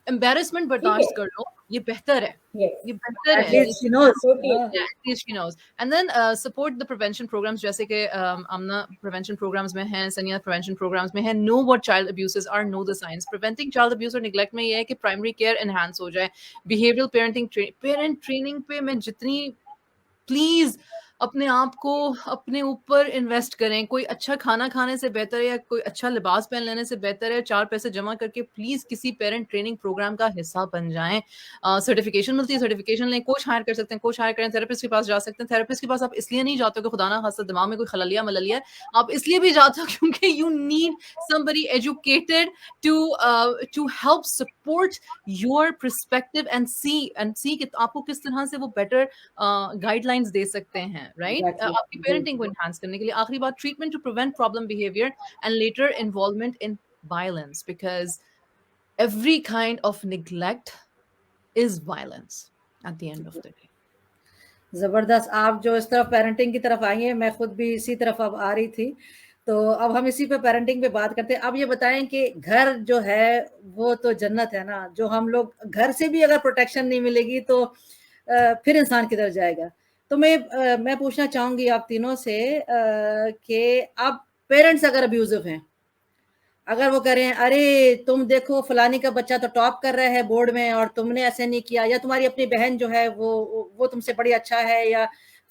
एम्बैरसमेंट बर्दाश्त कर लो, ये बेहतर है. ये बेहतर है. At least she knows. At least she knows. And then support the prevention programs, जैसे कि आमना prevention programs में हैं, सनिया prevention programs में हैं. Know what child abuses are, know the signs. Preventing child abuse और neglect में ये है कि primary care enhance हो जाए. Behavioral parenting parent training पे मैं जितनी, प्लीज अपने आप को अपने ऊपर इन्वेस्ट करें. कोई अच्छा खाना खाने से बेहतर है या कोई अच्छा लिबास पहन लेने से बेहतर है 4 पैसे जमा करके प्लीज किसी पेरेंट ट्रेनिंग प्रोग्राम का हिस्सा बन जाएं. सर्टिफिकेशन मिलती है, सर्टिफिकेशन लें. कोच हायर कर सकते हैं, कोच हायर करें. थेरेपिस्ट के पास जा सकते हैं. थेरेपिस्ट के पास आप इसलिए नहीं जाते हो कि खुदा ना खास्ता दिमाग में कोई खललिया मललिया है, आप इसलिए भी जाते हो क्योंकि you need somebody educated to help support your perspective and see कि आपको किस तरह से वो better गाइडलाइंस दे सकते हैं, राइट? आपकी पेरेंटिंग को एनहांस करने के लिए. आखिरी बात, treatment to prevent problem behaviour and later involvement in violence, because every kind of neglect is violence at the end of the day. जबरदस्त. आप जो इस तरफ पेरेंटिंग की तरफ आई हैं, मैं खुद भी इसी तरफ अब आ रही थी, तो अब हम इसी पे पेरेंटिंग पे बात करते हैं. अब ये बताएं कि घर जो है वो तो जन्नत है ना, जो हम लोग घर से भी अगर प्रोटेक्शन नहीं मिलेगी तो फिर इंसान किधर जाएगा. तो मैं पूछना चाहूंगी आप तीनों से कि अब पेरेंट्स अगर अब्यूजिव हैं, अगर वो कह रहे हैं अरे तुम देखो फलानी का बच्चा तो टॉप कर रहा है बोर्ड में और तुमने ऐसे नहीं किया, या तुम्हारी अपनी बहन जो है वो तुमसे बड़ी अच्छा है या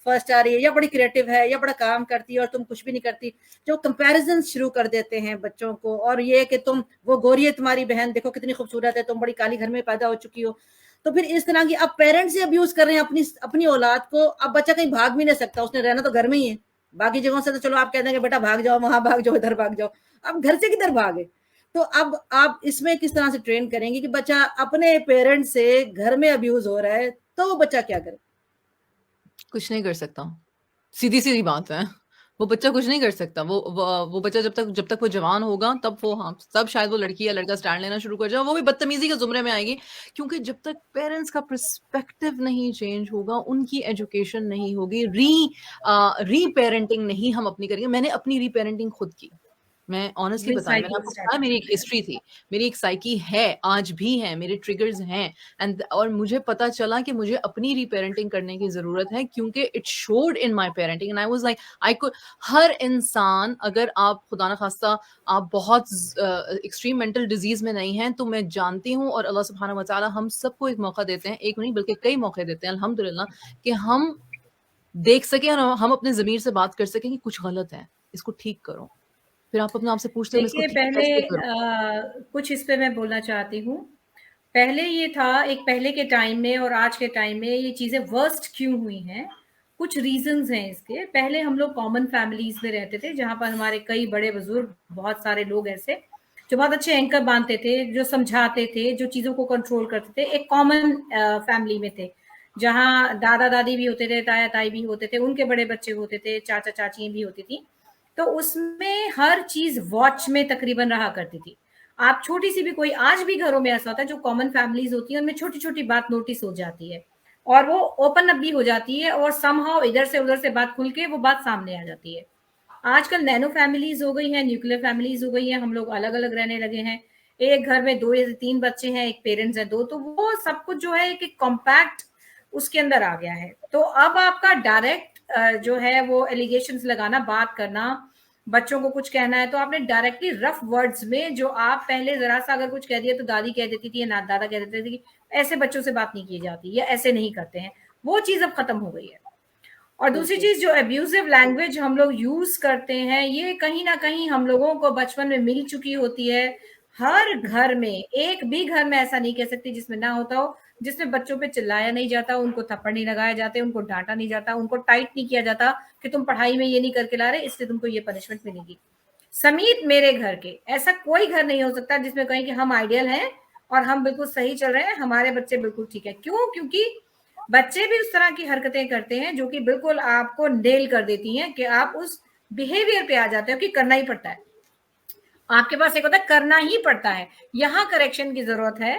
फर्स्ट आ रही है या बड़ी क्रिएटिव है या बड़ा काम करती है और तुम कुछ भी नहीं करती, जो कंपैरिजन शुरू कर देते हैं बच्चों को. और ये कि तुम, वो गोरी है तुम्हारी बहन, देखो कितनी खूबसूरत है, तुम बड़ी काली घर में पैदा हो चुकी हो. तो फिर इस तरह की अब पेरेंट्स से अब्यूज कर रहे हैं अपनी औलाद को. अब बच्चा कहीं भाग भी नहीं सकता, उसने रहना तो घर में ही है. बाकी जगहों से तो चलो आप कह देंगे बेटा भाग जाओ, वहां भाग जाओ, इधर भाग जाओ, अब घर से किधर भागे. तो अब आप इसमें किस तरह से ट्रेन करेंगे कि बच्चा अपने पेरेंट्स से घर में अब्यूज हो रहा है तो वो बच्चा क्या करे? कुछ नहीं कर सकता, सीधी सीधी बात है. वो बच्चा कुछ नहीं कर सकता. वो बच्चा जब तक वो जवान होगा तब वो, हाँ, तब शायद वो लड़की या लड़का स्टैंड लेना शुरू कर जाए. वो भी बदतमीजी के जुमरे में आएगी, क्योंकि जब तक पेरेंट्स का पर्सपेक्टिव नहीं चेंज होगा, उनकी एजुकेशन नहीं होगी, री पेरेंटिंग नहीं हम अपनी करेंगे. मैंने अपनी री पेरेंटिंग खुद की, मैं ऑनेस्टली बताया, मैंने आपको बताया मेरी एक हिस्ट्री थी, मेरी एक साइकी है, आज भी है, मेरे ट्रिगर्स हैं. और मुझे पता चला कि मुझे अपनी रीपेरेंटिंग करने की जरूरत है, क्योंकि it showed in my parenting and I was like I could. हर इंसान, अगर आप खुदा ना खास्ता आप बहुत एक्सट्रीम मेंटल डिजीज में नहीं हैं, तो मैं जानती हूँ और अल्लाह सुब्हानहू व तआला हम सबको एक मौका देते हैं, एक नहीं बल्कि कई मौके देते हैं अल्हम्दुलिल्लाह, कि हम देख सकें और हम अपने ज़मीर से बात कर सकें कि कुछ गलत है, इसको ठीक करो. फिर आप अपने आप से पूछते हैं देखिए, पहले कुछ इस पे मैं बोलना चाहती हूँ. पहले ये था, एक पहले के टाइम में और आज के टाइम में ये चीज़ें वर्स्ट क्यों हुई हैं, कुछ रीजंस हैं इसके. पहले हम लोग कॉमन फैमिलीज में रहते थे, जहाँ पर हमारे कई बड़े बुजुर्ग, बहुत सारे लोग ऐसे जो बहुत अच्छे एंकर बांधते थे, जो समझाते थे, जो चीज़ों को कंट्रोल करते थे. एक कॉमन फैमिली में थे, जहाँ दादा दादी भी होते थे, ताया ताई भी होते थे, उनके बड़े बच्चे होते थे, चाचा चाची भी होती थी. तो उसमें हर चीज वॉच में तकरीबन रहा करती थी. आप छोटी सी भी, कोई आज भी घरों में ऐसा होता है जो कॉमन फैमिलीज होती है, उनमें छोटी छोटी बात नोटिस हो जाती है और वो ओपन अप भी हो जाती है और समहाउ इधर से उधर से बात खुल के वो बात सामने आ जाती है. आजकल नैनो फैमिलीज हो गई हैं, न्यूक्लियर फैमिलीज हो गई हैं, हम लोग अलग अलग रहने लगे हैं. एक घर में 2 या 3 बच्चे हैं, एक पेरेंट्स है 2, तो वो सब कुछ जो है एक कॉम्पैक्ट उसके अंदर आ गया है. तो अब आपका डायरेक्ट जो है वो एलिगेशंस लगाना, बात करना, बच्चों को कुछ कहना है तो आपने डायरेक्टली रफ वर्ड्स में, जो आप पहले जरा सा अगर कुछ कह दिया तो दादी कह देती थी या ना दादा कह देते थे कि ऐसे बच्चों से बात नहीं की जाती या ऐसे नहीं करते हैं, वो चीज अब खत्म हो गई है. और दूसरी चीज, जो अब्यूजिव लैंग्वेज हम लोग यूज करते हैं, ये कहीं ना कहीं हम लोगों को बचपन में मिल चुकी होती है. हर घर में, एक भी घर में ऐसा नहीं कह सकती जिसमें ना होता हो, जिसमें बच्चों पे चिल्लाया नहीं जाता, उनको थप्पड़ नहीं लगाए जाते, उनको डांटा नहीं जाता, उनको टाइट नहीं किया जाता कि तुम पढ़ाई में ये नहीं करके ला रहे इसलिए तुमको ये पनिशमेंट मिलेगी। समीत मेरे घर के, ऐसा कोई घर नहीं हो सकता जिसमें कहें कि हम आइडियल हैं और हम बिल्कुल सही चल रहे हैं, हमारे बच्चे बिल्कुल ठीक है। क्यों? क्योंकि बच्चे भी उस तरह की हरकतें करते हैं जो कि बिल्कुल आपको नेल कर देती हैं कि आप उस बिहेवियर पे आ जाते हो कि करना ही पड़ता है। आपके पास एक होता है करना ही पड़ता है, यहाँ करेक्शन की जरूरत है।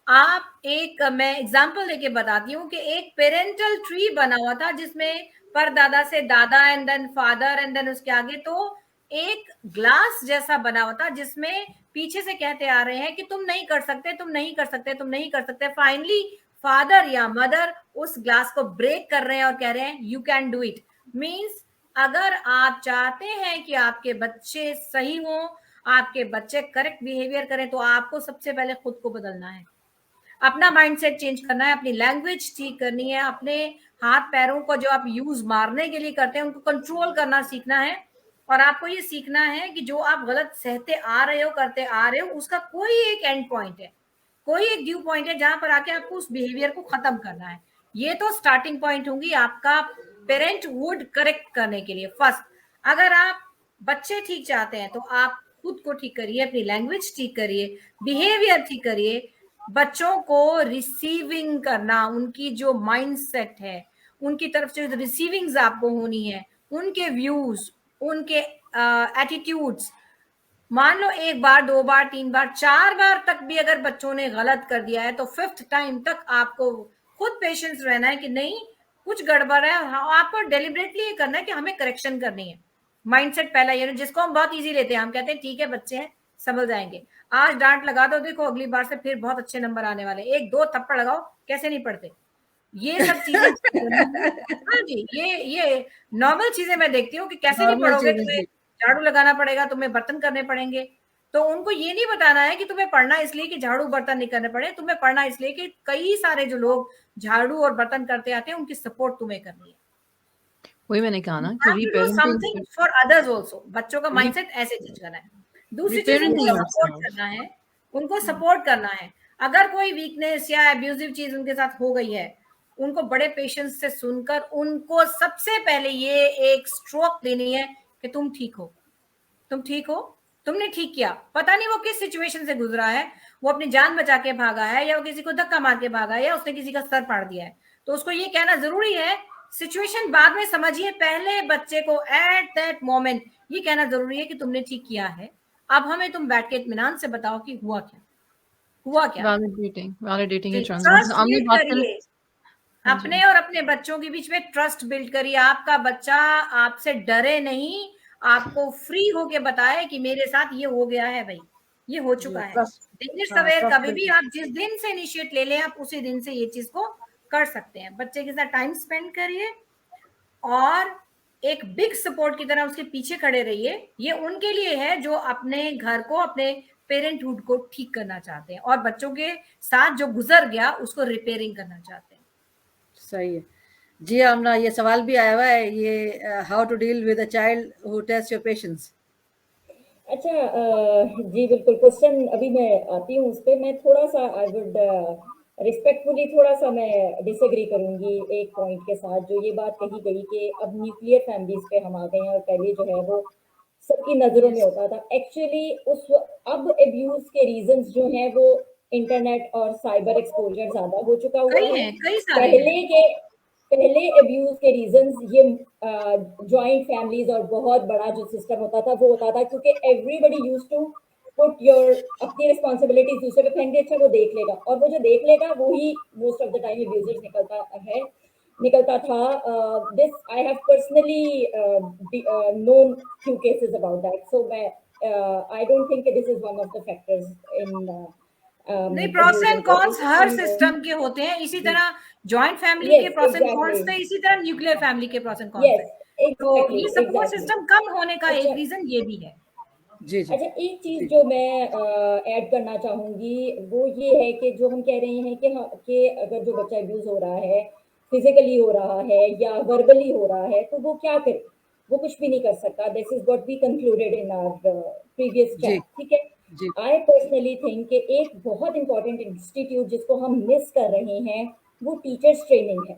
आप एक, मैं एग्जांपल देके बताती हूँ कि एक पेरेंटल ट्री बना हुआ था जिसमें परदादा से दादा and then father and then उसके आगे तो एक ग्लास जैसा बना हुआ था जिसमें पीछे से कहते आ रहे हैं कि तुम नहीं कर सकते, तुम नहीं कर सकते, तुम नहीं कर सकते। फाइनली फादर या मदर उस ग्लास को ब्रेक कर रहे हैं और कह रहे हैं you can do it. Means अगर आप चाहते हैं कि आपके बच्चे सही हों, आपके बच्चे करेक्ट बिहेवियर करें, तो आपको सबसे पहले खुद को बदलना है, अपना माइंडसेट चेंज करना है, अपनी लैंग्वेज ठीक करनी है, अपने हाथ पैरों को जो आप यूज मारने के लिए करते हैं उनको कंट्रोल करना सीखना है। और आपको ये सीखना है कि जो आप गलत सहते आ रहे हो, करते आ रहे हो, उसका कोई एक एंड पॉइंट है, कोई एक ड्यू पॉइंट है जहां पर आके आपको उस बिहेवियर को खत्म करना है। ये तो स्टार्टिंग पॉइंट होंगी आपका पेरेंटहुड करेक्ट करने के लिए। फर्स्ट, अगर आप बच्चे ठीक चाहते हैं तो आप खुद को ठीक करिए, अपनी लैंग्वेज ठीक करिए, बिहेवियर ठीक करिए। बच्चों को रिसीविंग करना, उनकी जो माइंडसेट है, उनकी तरफ से रिसीविंग्स आपको होनी है, उनके व्यूज, उनके एटीट्यूड्स। मान लो एक बार, दो बार, तीन बार, चार बार तक भी अगर बच्चों ने गलत कर दिया है तो फिफ्थ टाइम तक आपको खुद पेशेंस रहना है कि नहीं कुछ गड़बड़ है। आपको डेलिबरेटली ये करना है कि हमें करेक्शन करनी है। माइंडसेट पहला ये, जिसको हम बहुत इजी लेते हैं, हम कहते हैं ठीक है बच्चे हैं समझ जाएंगे, आज डांट लगा दो, देखो अगली बार से फिर बहुत अच्छे नंबर आने वाले, एक दो थप्पड़ लगाओ कैसे नहीं पढ़ते। ये सब चीजें हाँ जी, ये नॉर्मल चीजें मैं देखती हूँ कि कैसे नहीं पढ़ोगे, तुम्हें झाड़ू लगाना पड़ेगा, तुम्हें बर्तन करने पड़ेंगे। तो उनको ये नहीं बताना है कि तुम्हें पढ़ना इसलिए कि झाड़ू बर्तन नहीं करने पड़े, तुम्हें पढ़ना इसलिए कि कई सारे जो लोग झाड़ू और बर्तन करते आते हैं उनकी सपोर्ट तुम्हें करनी है। वही मैंने कहा ना कि रीपेरेंटिंग फॉर अदर्स आल्सो, बच्चों का माइंडसेट ऐसे चेंज करना है। दूसरी चीज उनको सपोर्ट करना है, उनको सपोर्ट करना है। अगर कोई वीकनेस या एब्यूजिव चीज उनके साथ हो गई है, उनको बड़े पेशेंस से सुनकर उनको सबसे पहले ये एक स्ट्रोक देनी है कि तुम ठीक हो, तुम ठीक हो, तुमने ठीक किया। पता नहीं वो किस सिचुएशन से गुजरा है, वो अपनी जान बचा के भागा है या वो किसी को धक्का मार के भागा है या उसने किसी का सर फाड़ दिया है, तो उसको ये कहना जरूरी है। सिचुएशन बाद में समझिए, पहले बच्चे को एट दैट मोमेंट ये कहना जरूरी है कि तुमने ठीक किया है, अब हमें तुम बैठ के इत्मीनान से बताओ कि हुआ क्या, हुआ क्या। वैलिडेटिंग ट्रस्ट बिल्ड करिए, अपने और अपने बच्चों के बीच में ट्रस्ट बिल्ड करिए। आपका बच्चा आपसे डरे नहीं, आपको फ्री होके बताए कि मेरे साथ ये हो गया है भाई, ये हो चुका है। दिन सवेर कभी भी आप जिस दिन से इनिशिएट ले लें, आप उसी दिन से ये चीज को कर सकते हैं। बच्चे के साथ टाइम स्पेंड करिए और एक बिग सपोर्ट की तरह उसके पीछे खड़े रहिए। ये उनके लिए है जो अपने घर को, अपने पेरेंटहुड को ठीक करना चाहते हैं और बच्चों के साथ जो गुजर गया उसको रिपेयरिंग करना चाहते हैं। सही है जी। आमना, ये सवाल भी आया हुआ है, ये how to deal with a child who test your patience. अच्छा, जी बिल्कुल, क्वेश्चन अभी मैं आती हूँ उस पर। मैं थोड़ा सा आई वुड रिस्पेक्टफुली थोड़ा सा मैं डिसएग्री करूंगी एक पॉइंट के साथ, जो ये बात कही गई कि अब न्यूक्लियर फैमिलीज पे हम आ गए हैं और पहले जो है वो सबकी नजरों में होता था। एक्चुअली अब एब्यूज के रीजंस जो हैं वो इंटरनेट और साइबर एक्सपोजर ज्यादा हो चुका हुआ है। पहले अब्यूज के रीजंस ये जॉइंट फैमिलीज और बहुत बड़ा जो सिस्टम होता था वो होता था, क्योंकि everybody used to put your अपनी रिस्पॉन्सिबिलिटीज दूसरे पे फेंक दी। अच्छा वो देख लेगा, और वो जो देख लेगा वो ही most of the time abusers निकलता था। This I have personally known few cases about that, so मैं I don't think this is one of the factors in नहीं, प्रोस एंड कॉन्स हर सिस्टम के होते हैं। इसी तरह जॉइंट फैमिली के प्रोस एंड कॉन्स थे, इसी तरह न्यूक्लियर फैमिली के प्रोस एंड कॉन्स थे। तो ये सपोर्ट सिस्टम कम होने का एक रीजन ये भी है। जी जी। अच्छा, एक चीज जो मैं ऐड करना चाहूंगी वो ये है कि जो हम कह रहे हैं कि अगर जो बच्चा अब्यूज हो रहा है, फिजिकली हो रहा है या वर्बली हो रहा है, तो वो क्या करे? वो कुछ भी नहीं कर सकता। This is what we concluded in our previous chat, ठीक है। जी आई पर्सनली थिंक कि एक बहुत इंपॉर्टेंट इंस्टीट्यूट जिसको हम मिस कर रहे हैं वो टीचर्स ट्रेनिंग है।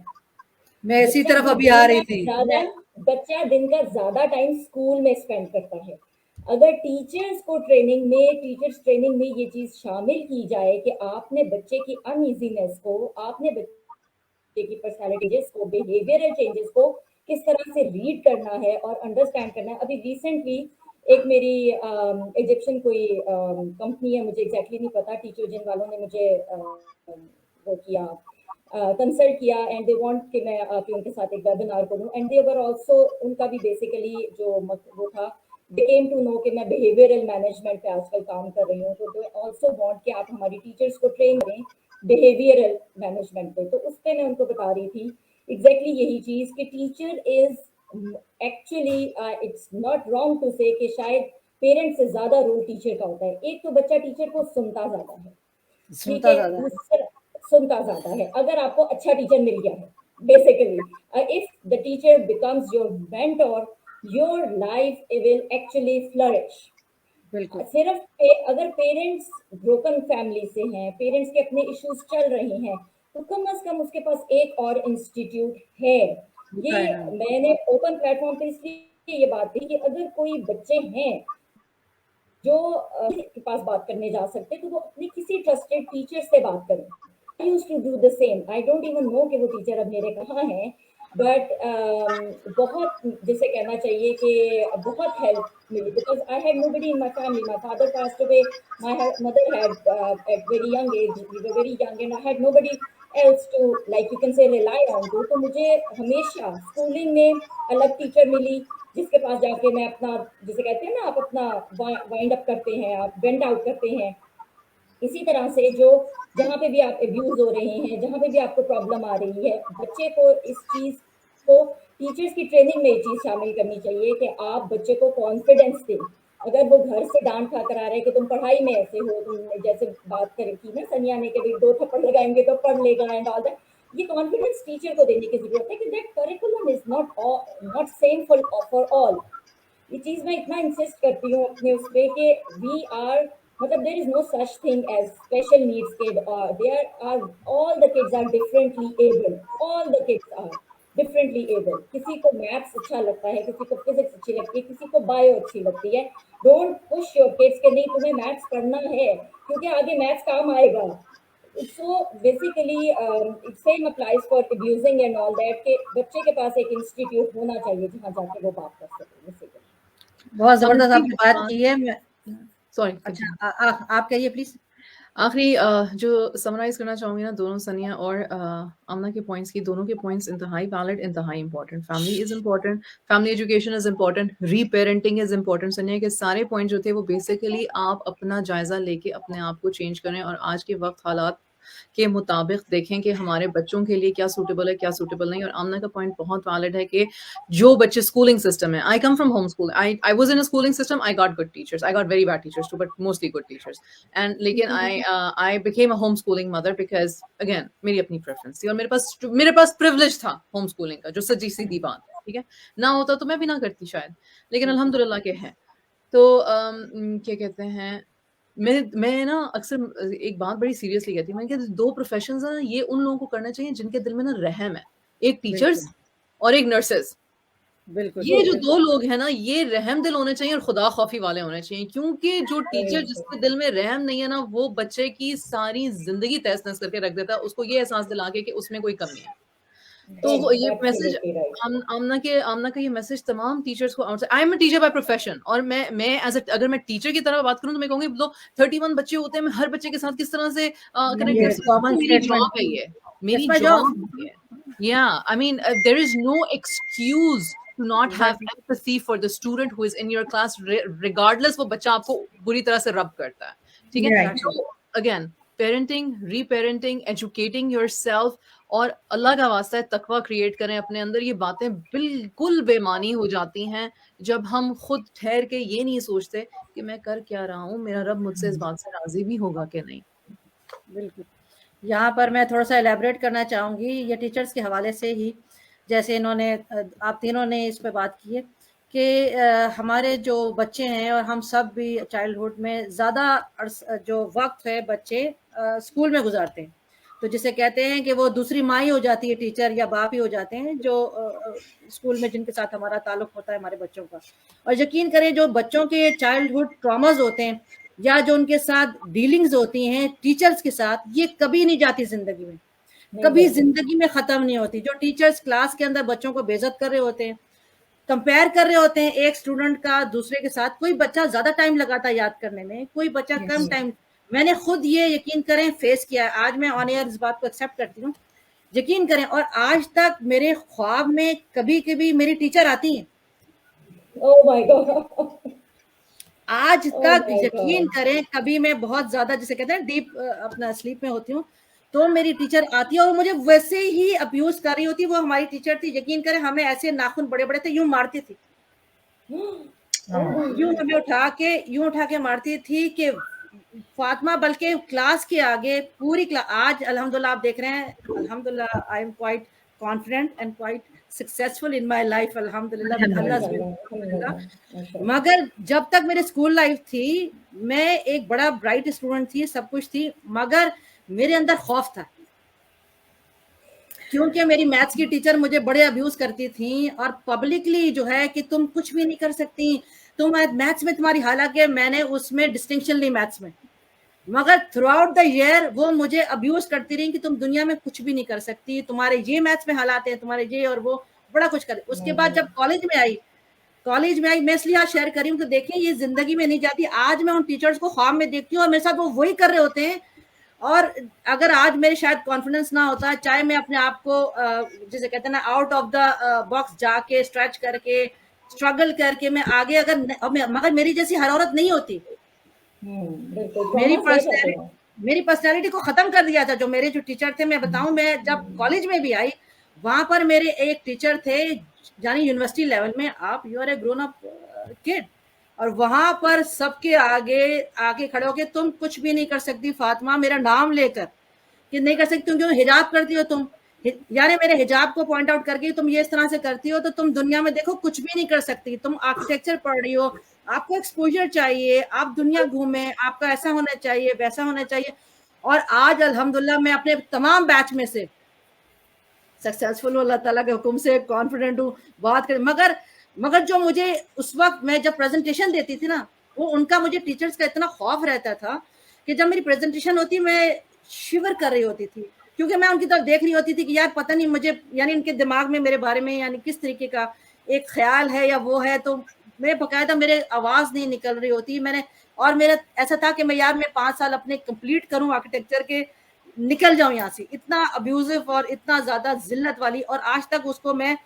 मैं इसी बच्चा तरफ अभी दिन आ रही का थी। ज्यादा बच्चा दिन का ज्यादा टाइम स्कूल में स्पेंड करता है। अगर टीचर्स ट्रेनिंग में ये चीज शामिल की जाए कि आपने बच्चे की अनइजीनेस को, आपने बच्चे की पर्सनालिटी चेंजेस को, बिहेवियरल चेंजेस को किस तरह से रीड करना है और अंडरस्टैंड करना है। अभी रिसेंटली एक मेरी इजिप्शियन कोई कंपनी है, मुझे एग्जैक्टली नहीं पता, टीचर जिन वालों ने मुझे वो किया, कंसल्ट किया एंड दे वांट कि मैं आके उनके साथ एक वेबिनार करूं एंड दे वर आल्सो, उनका भी बेसिकली जो वो था, दे केम टू नो कि मैं बिहेवियरल मैनेजमेंट पे आजकल काम कर रही हूँ, तो दे आल्सो वांट कि आप हमारी टीचर्स को ट्रेन करें बिहेवियरल मैनेजमेंट पे। तो उस पर मैं उनको बता रही थी एग्जैक्टली यही चीज कि teacher is actually, it's not wrong to say कि शायद पेरेंट्स से ज्यादा रोल टीचर का होता है। एक तो बच्चा टीचर को सुनता ज्यादा है, ठीक सुनता है, ज्यादा है। दूसरा सुनता ज्यादा है। अगर आपको अच्छा टीचर मिल गया है, basically if the teacher becomes your mentor, your life will actually flourish. बिल्कुल अगर पेरेंट्स ब्रोकन फैमिली से हैं, पेरेंट्स के अपने इश्यूज चल रहे हैं, तो कम से कम उसके पास एक और इंस्टीट्यूट है। होता ये है। हाँ मैंने ओपन प्लेटफॉर्म पे इसलिए ये बात की कि अगर कोई बच्चे हैं जो के पास बात करने जा सकते, तो वो अपने किसी ट्रस्टेड टीचर से बात करें। I used to do the same, I don't even know कि वो टीचर अब मेरे कहाँ हैं, बट बहुत जिसे कहना चाहिए कि बहुत हेल्प मिली, because I had nobody in my family, my father passed away, my mother had at very young age, we were very young and I had nobody else to like you can say rely on to. तो मुझे हमेशा schooling में अलग teacher मिली जिसके पास जाके मैं अपना, जिसे कहते हैं ना, आप अपना वाइंड अप करते हैं, आप वेंट आउट करते हैं। इसी तरह से जो जहाँ पे भी आप अब्यूज हो रहे हैं, जहाँ पे भी आपको प्रॉब्लम आ रही है, बच्चे को इस चीज को, टीचर्स की ट्रेनिंग में ये चीज शामिल करनी चाहिए कि आप बच्चे को कॉन्फिडेंस दें। अगर वो घर से डांट खा कर आ रहे हैं कि तुम पढ़ाई में ऐसे हो, तुमने जैसे बात करी थी ना सनिया ने कि भाई 2 थप्पड़ लगाएंगे तो पढ़ लेगा एंड ऑल दैट, ये कॉन्फिडेंस टीचर को देने की जरूरत है कि that curriculum is not same for all. ये चीज मैं इतना इंसिस्ट करती हूँ अपने उस पे कि वी आर, मतलब there is no such thing as special needs kid, और there are, all the kids are differently able, all the kids are differently able. किसी को मैथ्स अच्छा लगता है, किसी को फिजिक्स अच्छी लगती है, किसी को बायो अच्छी लगती है। डोंट पुश योर किड्स के नहीं तुम्हें मैथ्स पढ़ना है क्योंकि आगे मैथ्स काम आएगा। So basically same applies for abusing and all that, के बच्चे के पास एक इंस्टीट्यूट होना चाहिए जहाँ जाके वो बात कर सके बेसिकली। बहुत जबरदस्त आखिरी आपने बात की है। मैं सॉरी अच्छा आप कहिए प्लीज। आखिरी जो समराइज करना चाहूँगी ना दोनों सनिया और आमना के पॉइंट्स की, दोनों के पॉइंट्स इंतहाई वैलिड, इंतहाई important. Family is important, family education is important, reparenting is important. Sania के सारे पॉइंट जो थे वो बेसिकली आप अपना जायज़ा लेके अपने आप को चेंज करें और आज के वक्त हालात के मुताबिक देखें कि हमारे बच्चों के लिए क्या सूटेबल है, क्या सूटेबल नहीं। और आमना का पॉइंट बहुत वैलिड है कि जो बच्चे स्कूलिंग सिस्टम है, I come from home school, I was in a schooling system, I got good teachers, I got very bad teachers too, but mostly good teachers. And लेकिन I became a home schooling mother because again मेरी अपनी preference थी और मेरे पास privilege था home schooling का, जो सच्ची सीधी बात है, ठीक है। ना होता तो मैं भी ना करती शायद, लेकिन अल्हम्दुलिल्लाह के है। तो क्या कहते हैं, मैं ना अक्सर एक बात बड़ी सीरियसली कहती हूँ, मैंने कहा 2 प्रोफ़ेशंस हैं ना, ये उन लोगों को करना चाहिए जिनके दिल में ना रहम है। एक टीचर्स बिल्कुल और एक नर्सेज़। बिल्कुल ये जो बिल्कुल 2 लोग हैं ना, ये रहम दिल होने चाहिए और खुदा खौफी वाले होने चाहिए, क्योंकि जो टीचर जिसके दिल में रहम नहीं है ना, वो बच्चे की सारी ज़िंदगी तहस-नहस करके रख देता है, उसको ये एहसास दिला के कि उसमें कोई कमी है। तो वो ये मैसेज एब्सोल्युटली राइट। आमना का ये मैसेज तमाम टीचर्स को outside, I am a teacher by profession, और मैं एज़ अ, अगर मैं टीचर की तरह बात करूँ तो मैं कहूँगी लो 31 बच्चे होते हैं, मैं हर बच्चे के साथ किस तरह से कनेक्ट कर ये सकती कॉमन हूँ, मेरी स्टेटमेंट, जॉब है ये, मेरी इट्स माय जॉब। जॉब है ये। Yeah, I mean, there is no excuse to not have exactly empathy for the student who is in your class, regardless वो बच्चा आपको बुरी तरह से रब करता है, ठीक है? Right. So again, parenting, reparenting, educating yourself, और अल्लाह का वास्ता है तकवा क्रिएट करें अपने अंदर। ये बातें बिल्कुल बेमानी हो जाती हैं जब हम खुद ठहर के ये नहीं सोचते कि मैं कर क्या रहा हूँ, मेरा रब मुझसे इस बात से राजी भी होगा कि नहीं। बिल्कुल। यहाँ पर मैं थोड़ा-सा एलैबोरेट करना चाहूँगी ये टीचर्स के हवाले से ही, जैसे इन्होंने आप तीनों ने इस पे बात की है कि हमारे जो बच्चे हैं और हम सब भी चाइल्डहुड में ज़्यादा जो वक्त है बच्चे स्कूल में गुजारते हैं, तो जिसे कहते हैं कि वो दूसरी माँ ही हो जाती है, टीचर या बाप ही हो जाते हैं, जो स्कूल में जिनके साथ हमारा ताल्लुक होता है हमारे बच्चों का। और यकीन करें जो बच्चों के चाइल्डहुड ट्रॉमास होते हैं या जो उनके साथ डीलिंग्स होती हैं टीचर्स के साथ, ये कभी नहीं जाती जिंदगी में, कभी जिंदगी में खत्म नहीं होती। जो टीचर्स क्लास के अंदर बच्चों को बेइज्जत कर रहे होते हैं, कंपेयर कर रहे होते हैं एक स्टूडेंट का दूसरे के साथ, कोई बच्चा ज्यादा टाइम लगाता है याद करने में, कोई बच्चा कम टाइम। मैंने खुद ये यकीन करें फेस किया है, आज मैं ऑन एयर इस बात को एक्सेप्ट करती हूँ, यकीन करें। और आज तक मेरे ख्वाब में कभी कभी मेरी टीचर आती हैं। ओह माय गॉड, आज तक यकीन करें, कभी मैं बहुत ज्यादा जिसे कहते हैं डीप अपना स्लीप में होती हूँ, तो मेरी टीचर आती है और मुझे वैसे ही अब्यूज कर रही होती। वो हमारी टीचर थी, यकीन करें हमें ऐसे नाखून बड़े बड़े थे, यूं मारती थी, यूं हमें उठा के मारती थी कि फातिमा, बल्कि क्लास के आगे पूरी क्लास। आज अल्हम्दुलिल्लाह आप देख रहे हैं, अल्हम्दुलिल्लाह I am quite confident and quite successful in my life, अल्हम्दुलिल्लाह। मगर जब तक मेरे स्कूल लाइफ थी, मैं एक बड़ा ब्राइट स्टूडेंट थी, सब कुछ थी, मगर मेरे अंदर खौफ था, क्योंकि मेरी मैथ्स की टीचर मुझे बड़े अब्यूज करती थी और पब्लिकली जो है कि तुम कुछ भी नहीं कर सकती, तुम मैथ्स में तुम्हारी, हालांकि मैंने उसमें डिस्टिंक्शन ली मैथ्स में, मगर थ्रू आउट द ईयर वो मुझे अब्यूज करती रही कि तुम दुनिया में कुछ भी नहीं कर सकती, तुम्हारे ये मैथ्स में हालात है, तुम्हारे ये और वो, बड़ा कुछ कर। उसके बाद जब कॉलेज में आई, मैं इसलिए आज शेयर करी हूँ कि देखिए ये जिंदगी में नहीं जाती। आज मैं उन टीचर्स को ख्वाब में देखती हूँ और मेरे साथ वो वही कर रहे होते हैं। और अगर आज मेरे शायद कॉन्फिडेंस ना होता, चाहे मैं अपने आप को जिसे कहते हैं ना आउट ऑफ द बॉक्स जाके स्ट्रेच करके स्ट्रगल करके मैं आगे, अगर मगर मेरी जैसी हर औरत नहीं होती। मेरी पर्सनैलिटी को खत्म कर दिया था जो मेरे जो टीचर थे। मैं बताऊं, मैं जब कॉलेज में भी आई, वहां पर मेरे एक टीचर थे, यानी यूनिवर्सिटी लेवल में, आप you are a grown up kid, और वहां पर सबके आगे खड़े होके तुम कुछ भी नहीं कर सकती फातिमा, मेरा नाम लेकर कि नहीं कर सकती, क्यों हिजाब करती हो तुम, यानी मेरे हिजाब को पॉइंट आउट करके तुम ये इस तरह से करती हो तो तुम दुनिया में देखो कुछ भी नहीं कर सकती। तुम आर्किटेक्चर पढ़ रही हो, आपको एक्सपोजर चाहिए, आप दुनिया घूमे, आपका ऐसा होना चाहिए, वैसा होना चाहिए। और आज अल्हम्दुलिल्लाह मैं अपने तमाम बैच में से सक्सेसफुल, अल्लाह ताला के हुक्म से कॉन्फिडेंट हूँ बात कर। मगर जो मुझे उस वक्त मैं जब प्रेजेंटेशन देती थी ना, वो उनका मुझे टीचर्स का इतना खौफ रहता था कि जब मेरी प्रेजेंटेशन होती मैं शिवर कर रही होती थी, क्योंकि मैं उनकी तरफ देख रही होती थी कि यार पता नहीं मुझे, यानी इनके दिमाग में मेरे बारे में यानी किस तरीके का एक ख्याल है या वो है। तो मेरे बकायदा मेरे आवाज नहीं निकल रही होती, और मेरा ऐसा था कि मैं 5 साल अपने कंप्लीट करूं आर्किटेक्चर के, निकल जाऊं यहाँ से। इतना अब्यूजिव और इतना ज्यादा जिल्लत वाली, और आज तक उसको मैं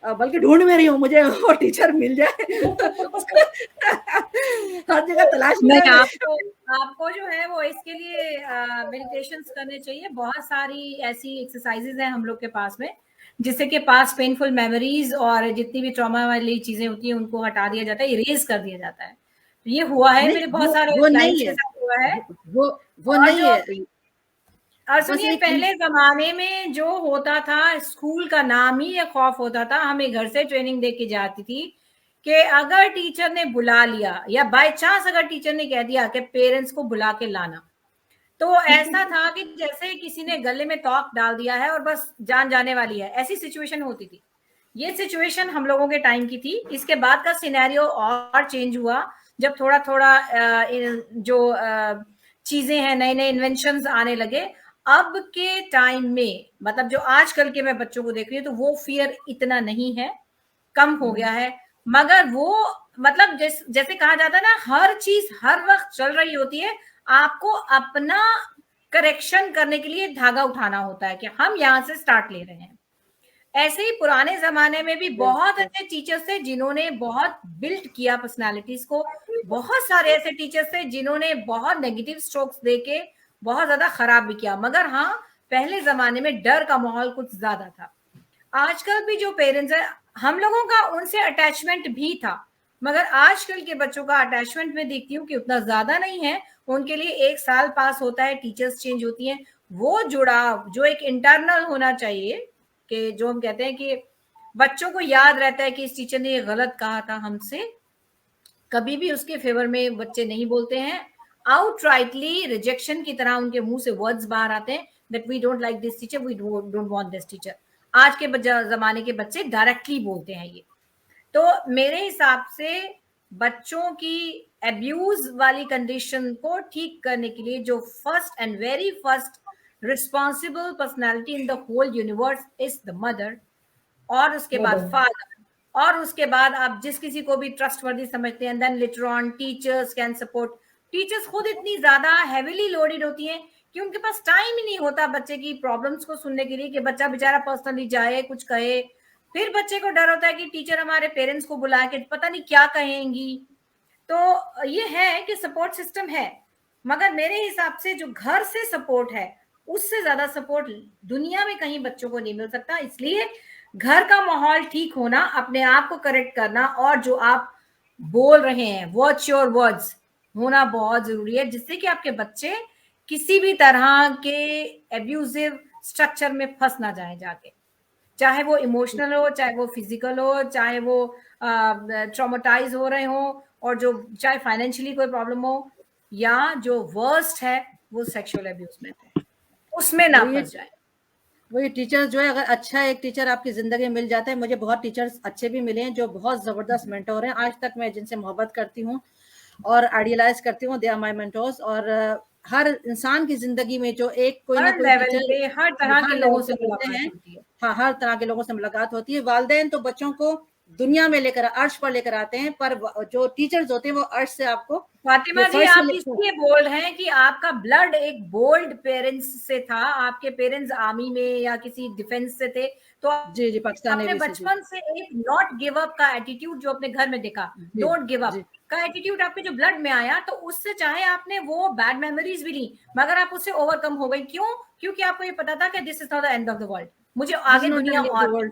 बल्कि ढूंढ में रही हूँ, मुझे वो टीचर मिल जाए हर जगह तलाश में। आपको जो है वो इसके लिए मेडिटेशंस करने चाहिए। बहुत सारी ऐसी एक्सरसाइजेज हैं हम लोग के पास में, जिससे कि पास पेनफुल मेमोरीज और जितनी भी ट्रॉमा वाली चीजें होती हैं उनको हटा दिया जाता है, इरेज कर दिया जाता है। तो ये हुआ है मेरे बहुत सारे क्लाइंट्स के साथ हुआ है। वो नहीं है। और सुनिए, पहले जमाने में जो होता था, स्कूल का नाम ही ये खौफ होता था। हमें घर से ट्रेनिंग दे के जाती थी कि अगर टीचर ने बुला लिया या बाय चांस अगर टीचर ने कह दिया कि पेरेंट्स को बुला के लाना, तो ऐसा था कि जैसे किसी ने गले में तोक डाल दिया है और बस जान जाने वाली है, ऐसी सिचुएशन होती थी। ये सिचुएशन हम लोगों के टाइम की थी। इसके बाद का सिनेरियो और चेंज हुआ जब थोड़ा थोड़ा जो चीजें हैं, नए नए इन्वेंशंस आने लगे। अब के टाइम में, मतलब जो आजकल के मैं बच्चों को देख रही हूँ, तो वो फियर इतना नहीं है, कम हो गया है। मगर वो मतलब जैसे कहा जाता है ना, हर चीज हर वक्त चल रही होती है, आपको अपना करेक्शन करने के लिए धागा उठाना होता है कि हम यहाँ से स्टार्ट ले रहे हैं। ऐसे ही पुराने जमाने में भी बहुत अच्छे टीचर्स थे जिन्होंने बहुत बिल्ड किया पर्सनालिटीज को। बहुत सारे ऐसे टीचर्स थे जिन्होंने बहुत नेगेटिव स्ट्रोक्स देके बहुत ज्यादा खराब भी किया। मगर हाँ, पहले जमाने में डर का माहौल कुछ ज्यादा था। आजकल भी जो पेरेंट्स है, हम लोगों का उनसे अटैचमेंट भी था, मगर आजकल के बच्चों का अटैचमेंट में देखती हूँ कि उतना ज्यादा नहीं है। उनके लिए 1 साल पास होता है, टीचर्स चेंज होती हैं, वो जुड़ाव जो एक इंटरनल होना चाहिए, कि जो हम कहते हैं कि बच्चों को याद रहता है कि इस टीचर ने ये गलत कहा था हमसे, कभी भी उसके फेवर में बच्चे नहीं बोलते हैं। आउटराइटली रिजेक्शन की तरह उनके मुंह से वर्ड्स बाहर आते हैं that we don't like this teacher, we don't want this teacher. आज के जमाने के बच्चे डायरेक्टली बोलते हैं ये। तो मेरे हिसाब से बच्चों की अब्यूज वाली कंडीशन को ठीक करने के लिए जो first and very first responsible personality in the whole universe is the mother, और उसके बाद फादर, और उसके बाद आप जिस किसी को भी ट्रस्टवर्दी समझते हैं, then later on teachers can support. Teachers खुद इतनी ज्यादा हेवीली लोडेड होती हैं कि उनके पास टाइम ही नहीं होता बच्चे की प्रॉब्लम्स को सुनने के लिए, कि बच्चा बेचारा पर्सनली जाए कुछ कहे। फिर बच्चे को डर होता है कि टीचर हमारे पेरेंट्स को बुला के पता नहीं क्या कहेंगी। तो ये है कि सपोर्ट सिस्टम है, मगर मेरे हिसाब से जो घर से सपोर्ट है उससे ज्यादा सपोर्ट दुनिया में कहीं बच्चों को नहीं मिल सकता। इसलिए घर का माहौल ठीक होना, अपने आप को करेक्ट करना, और जो आप बोल रहे हैं वॉच योर वर्ड्स होना बहुत जरूरी है, जिससे कि आपके बच्चे किसी भी तरह के एब्यूजिव स्ट्रक्चर में फंस ना जाए जाके, चाहे वो इमोशनल हो, चाहे वो फिजिकल हो, चाहे वो ट्रॉमेटाइज हो रहे हो, और जो चाहे फाइनेंशियली कोई प्रॉब्लम हो, या जो वर्स्ट है वो सेक्सुअल एब्यूज में है, उसमें ना फंस जाए। वही टीचर जो है, अगर अच्छा एक टीचर आपकी जिंदगी में मिल जाता है, मुझे बहुत टीचर्स अच्छे भी मिले हैं जो बहुत जबरदस्त मेंटोर हैं। आज तक मैं जिनसे मोहब्बत करती हूँ और आइडियलाइज करती हूँ, दे आर माय मेंटोर्स। और हर इंसान की जिंदगी में जो एक कोई ना कोई टीचर, हर तरह के लोगों से मिलते हैं। होती है। हाँ, हर तरह के लोगों से मुलाकात होती है। वालिदैन तो बच्चों को दुनिया में लेकर अर्श पर लेकर आते हैं, पर जो टीचर्स होते हैं वो अर्श से आपको, फातिमा जी, आप इसलिए बोल्ड हैं कि आपका ब्लड एक बोल्ड पेरेंट्स से था, आपके पेरेंट्स आर्मी में या किसी डिफेंस से थे, तो जी पाकिस्तान अपने बचपन से एक नॉट गिव अप का एटीट्यूड जो अपने घर में देखा, डोंट गिव अप का एटीट्यूड आपके जो ब्लड में आया, तो उससे चाहे आपने वो बैड मेमोरीज भी ली, मगर आप उससे ओवरकम हो गई। क्यों? क्योंकि आपको ये पता था कि this is not the end of the world, मुझे आगे दुनिया और।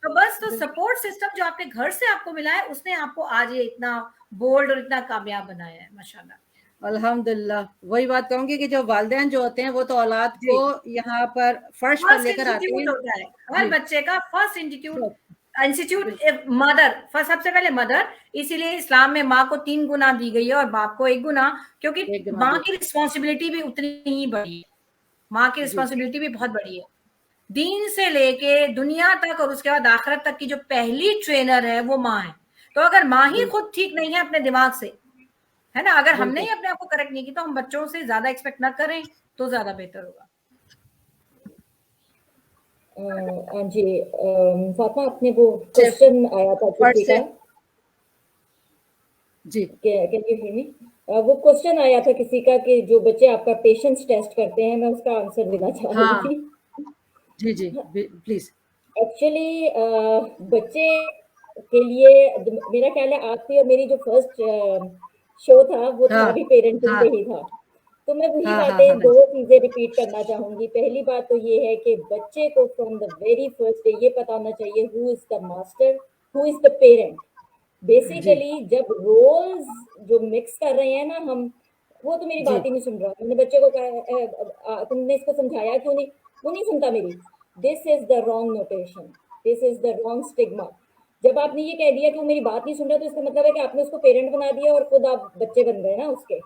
तो बस, तो सपोर्ट सिस्टम जो आपके घर से आपको मिला है उसने आपको आज ये इतना बोल्ड और इतना कामयाब बनाया है, माशाल्लाह। अल्हम्दुलिल्लाह। वही बात कहूंगी कि जो वालिदैन जो होते हैं वो तो औलाद को यहाँ पर फर्श पर लेकर आते हैं। होता है हर बच्चे का फर्स्ट इंस्टीट्यूट मदर, फर्स्ट सबसे पहले मदर। इसीलिए इस्लाम में माँ को 3 गुना दी गई है और बाप को 1 गुना, क्योंकि माँ की रिस्पॉन्सिबिलिटी भी उतनी ही बड़ी है, माँ की रिस्पॉन्सिबिलिटी भी बहुत बड़ी है। दीन से लेके दुनिया तक और उसके बाद आखिरत तक की जो पहली ट्रेनर है वो माँ है। तो अगर माँ ही खुद ठीक नहीं है अपने दिमाग से, है ना, अगर हमने ही अपने आप को करेक्ट नहीं की, तो हम बच्चों से ज्यादा एक्सपेक्ट ना करें तो ज्यादा बेहतर होगा। जी फातिमा, आपने वो क्वेश्चन आया था किसी का, जी कैन यू हियर मी? वो क्वेश्चन आया था किसी का कि जो बच्चे आपका पेशेंस टेस्ट करते हैं, मैं उसका आंसर देना चाह रही थी। जी प्लीज। एक्चुअली बच्चे के लिए मेरा ख्याल है आपकी और मेरी जो फर्स्ट शो था वो था भी पेरेंटिंग पे ही था। तो मैं वही बातें 2 चीजें रिपीट करना चाहूंगी। पहली बात तो ये है कि बच्चे को from the very first day ये पता होना चाहिए who is the master, who is the parent. Basically जब रोल्स जो मिक्स कर रहे हैं ना हम, वो तो मेरी बात ही नहीं सुन रहा। मैंने बच्चे को कहा तुमने इसको समझाया क्यों नहीं, वो नहीं सुनता मेरी। This is the wrong notation, this is the wrong stigma. जब आपने ये कह दिया कि वो मेरी बात नहीं सुन रहा, तो इसका मतलब है कि आपने उसको पेरेंट बना दिया और खुद आप बच्चे बन गए ना उसके।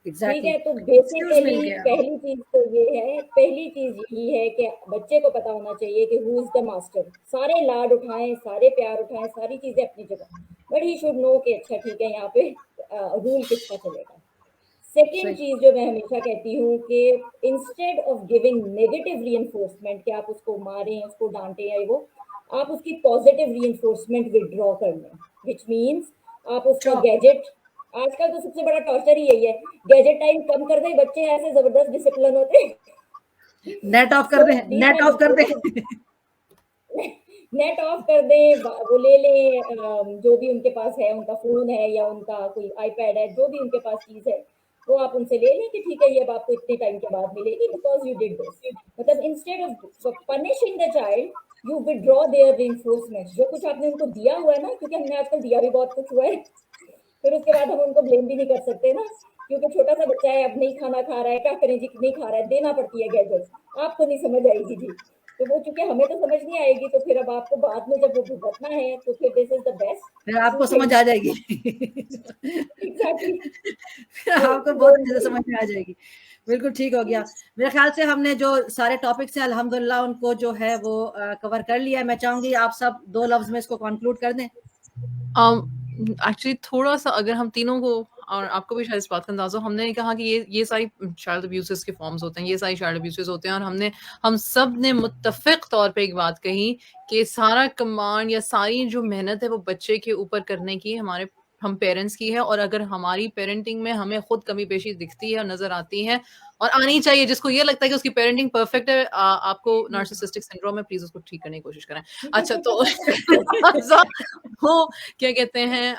ठीक है, तो बेसिकली पहली चीज तो ये है, पहली चीज यही है कि बच्चे को पता होना चाहिए कि हु इज द मास्टर। सारे लाड उठाएं, सारे प्यार उठाएं, सारी चीजें अपनी जगह, बट ही शुड नो कि अच्छा ठीक है यहाँ पे रूल किसका चलेगा। सेकेंड चीज जो मैं हमेशा कहती हूँ कि instead of giving negative reinforcement कि आप उसको मारें, उसको डांटें या वो, आप उसकी पॉजिटिव रीइंफोर्समेंट विड्रॉ कर लें, विच मीन्स आप उसका गैजेट, आजकल तो सबसे बड़ा टॉर्चर ही यही है, गैजेट टाइम कम कर दें। बच्चे ऐसे जबरदस्त डिसिप्लिन होते हैं, नेट ऑफ कर दें, नेट ऑफ कर दें, नेट ऑफ कर दें, वो ले लें जो भी उनके पास है, उनका फोन है या उनका कोई आईपैड है, जो भी उनके पास चीज है वो आप उनसे ले लें कि ठीक है ये अब आपको इतने टाइम के बाद मिलेगी बिकॉज यू डिड दिस। मतलब instead of punishing the child you withdraw their reinforcement. जो कुछ आपने उनको दिया हुआ है ना, क्योंकि हमने आजकल दिया भी बहुत कुछ हुआ है, फिर उसके बाद हम उनको ब्लेम भी नहीं कर सकते ना, क्योंकि छोटा सा बच्चा है, अब नहीं खाना खा रहा है, क्या करें जी, नहीं खा रहा है, देना पड़ती है गैजेट्स। आपको नहीं समझ आएगी जी, तो वो चूंकि हमें तो समझ नहीं आएगी, तो फिर अब आपको बाद में जब वो भुगतना है तो फिर दिस इज द बेस्ट, फिर आपको समझ आ जाएगी। एग्जैक्टली। फिर आपको बहुत अच्छे से समझ में आ जाएगी। बिल्कुल ठीक हो गया। मेरे ख्याल से हमने जो सारे टॉपिक्स हैं अल्हम्दुलिल्लाह उनको जो है वो कवर कर लिया है। मैं चाहूंगी आप सब 2 लफ्ज में इसको कंक्लूड कर दें। एक्चुअली थोड़ा सा अगर हम तीनों को, और आपको भी शायद इस बात का अंदाजा, हमने कहा कि ये सारी चाइल्ड अब्यूज़ के फॉर्म्स होते हैं, ये सारी चाइल्ड अब्यूज़ होते हैं, और हम सब ने मुत्तफ़िक़ तौर पे एक बात कही कि सारा कमांड या सारी जो मेहनत है वो बच्चे के ऊपर करने की हम पेरेंट्स की है, और अगर हमारी पेरेंटिंग में हमें खुद कमी पेशी दिखती है और नजर आती है और आनी चाहिए, जिसको ये लगता है कि उसकी पेरेंटिंग परफेक्ट है, आपको नार्सिसिस्टिक सिंड्रोम है, प्लीज उसको ठीक करने की कोशिश करें। अच्छा, तो वो क्या कहते हैं,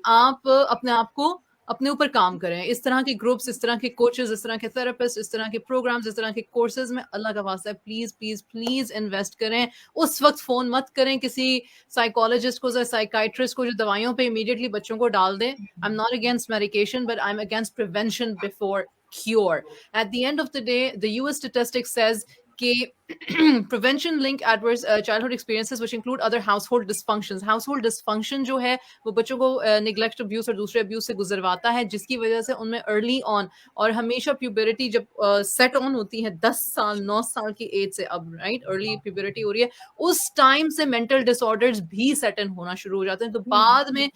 आप अपने आप को अपने ऊपर काम करें। इस तरह के ग्रुप्स, इस तरह के कोचेस, इस तरह के थेरेपिस्ट, इस तरह के प्रोग्राम्स, इस तरह के कोर्सेज में अल्लाह का वास्ता है प्लीज प्लीज प्लीज इन्वेस्ट करें। उस वक्त फोन मत करें किसी साइकोलॉजिस्ट को, साइकाइट्रिस्ट को जो दवाइयों पे इमीडिएटली बच्चों को डाल दें। I am not against medication, but I am against prevention before cure. At the end of the day, the US statistics says कि prevention link adverse childhood experiences which include other household dysfunctions. Household dysfunction जो है वो बच्चों को neglect abuse और दूसरे abuse से गुजरवाता है, जिसकी वजह से उनमें early on और हमेशा puberty जब set on होती है 10 साल 9 साल की एज से, अब right early puberty हो रही है, उस टाइम से mental disorders भी set in होना शुरू हो जाते हैं। तो बाद में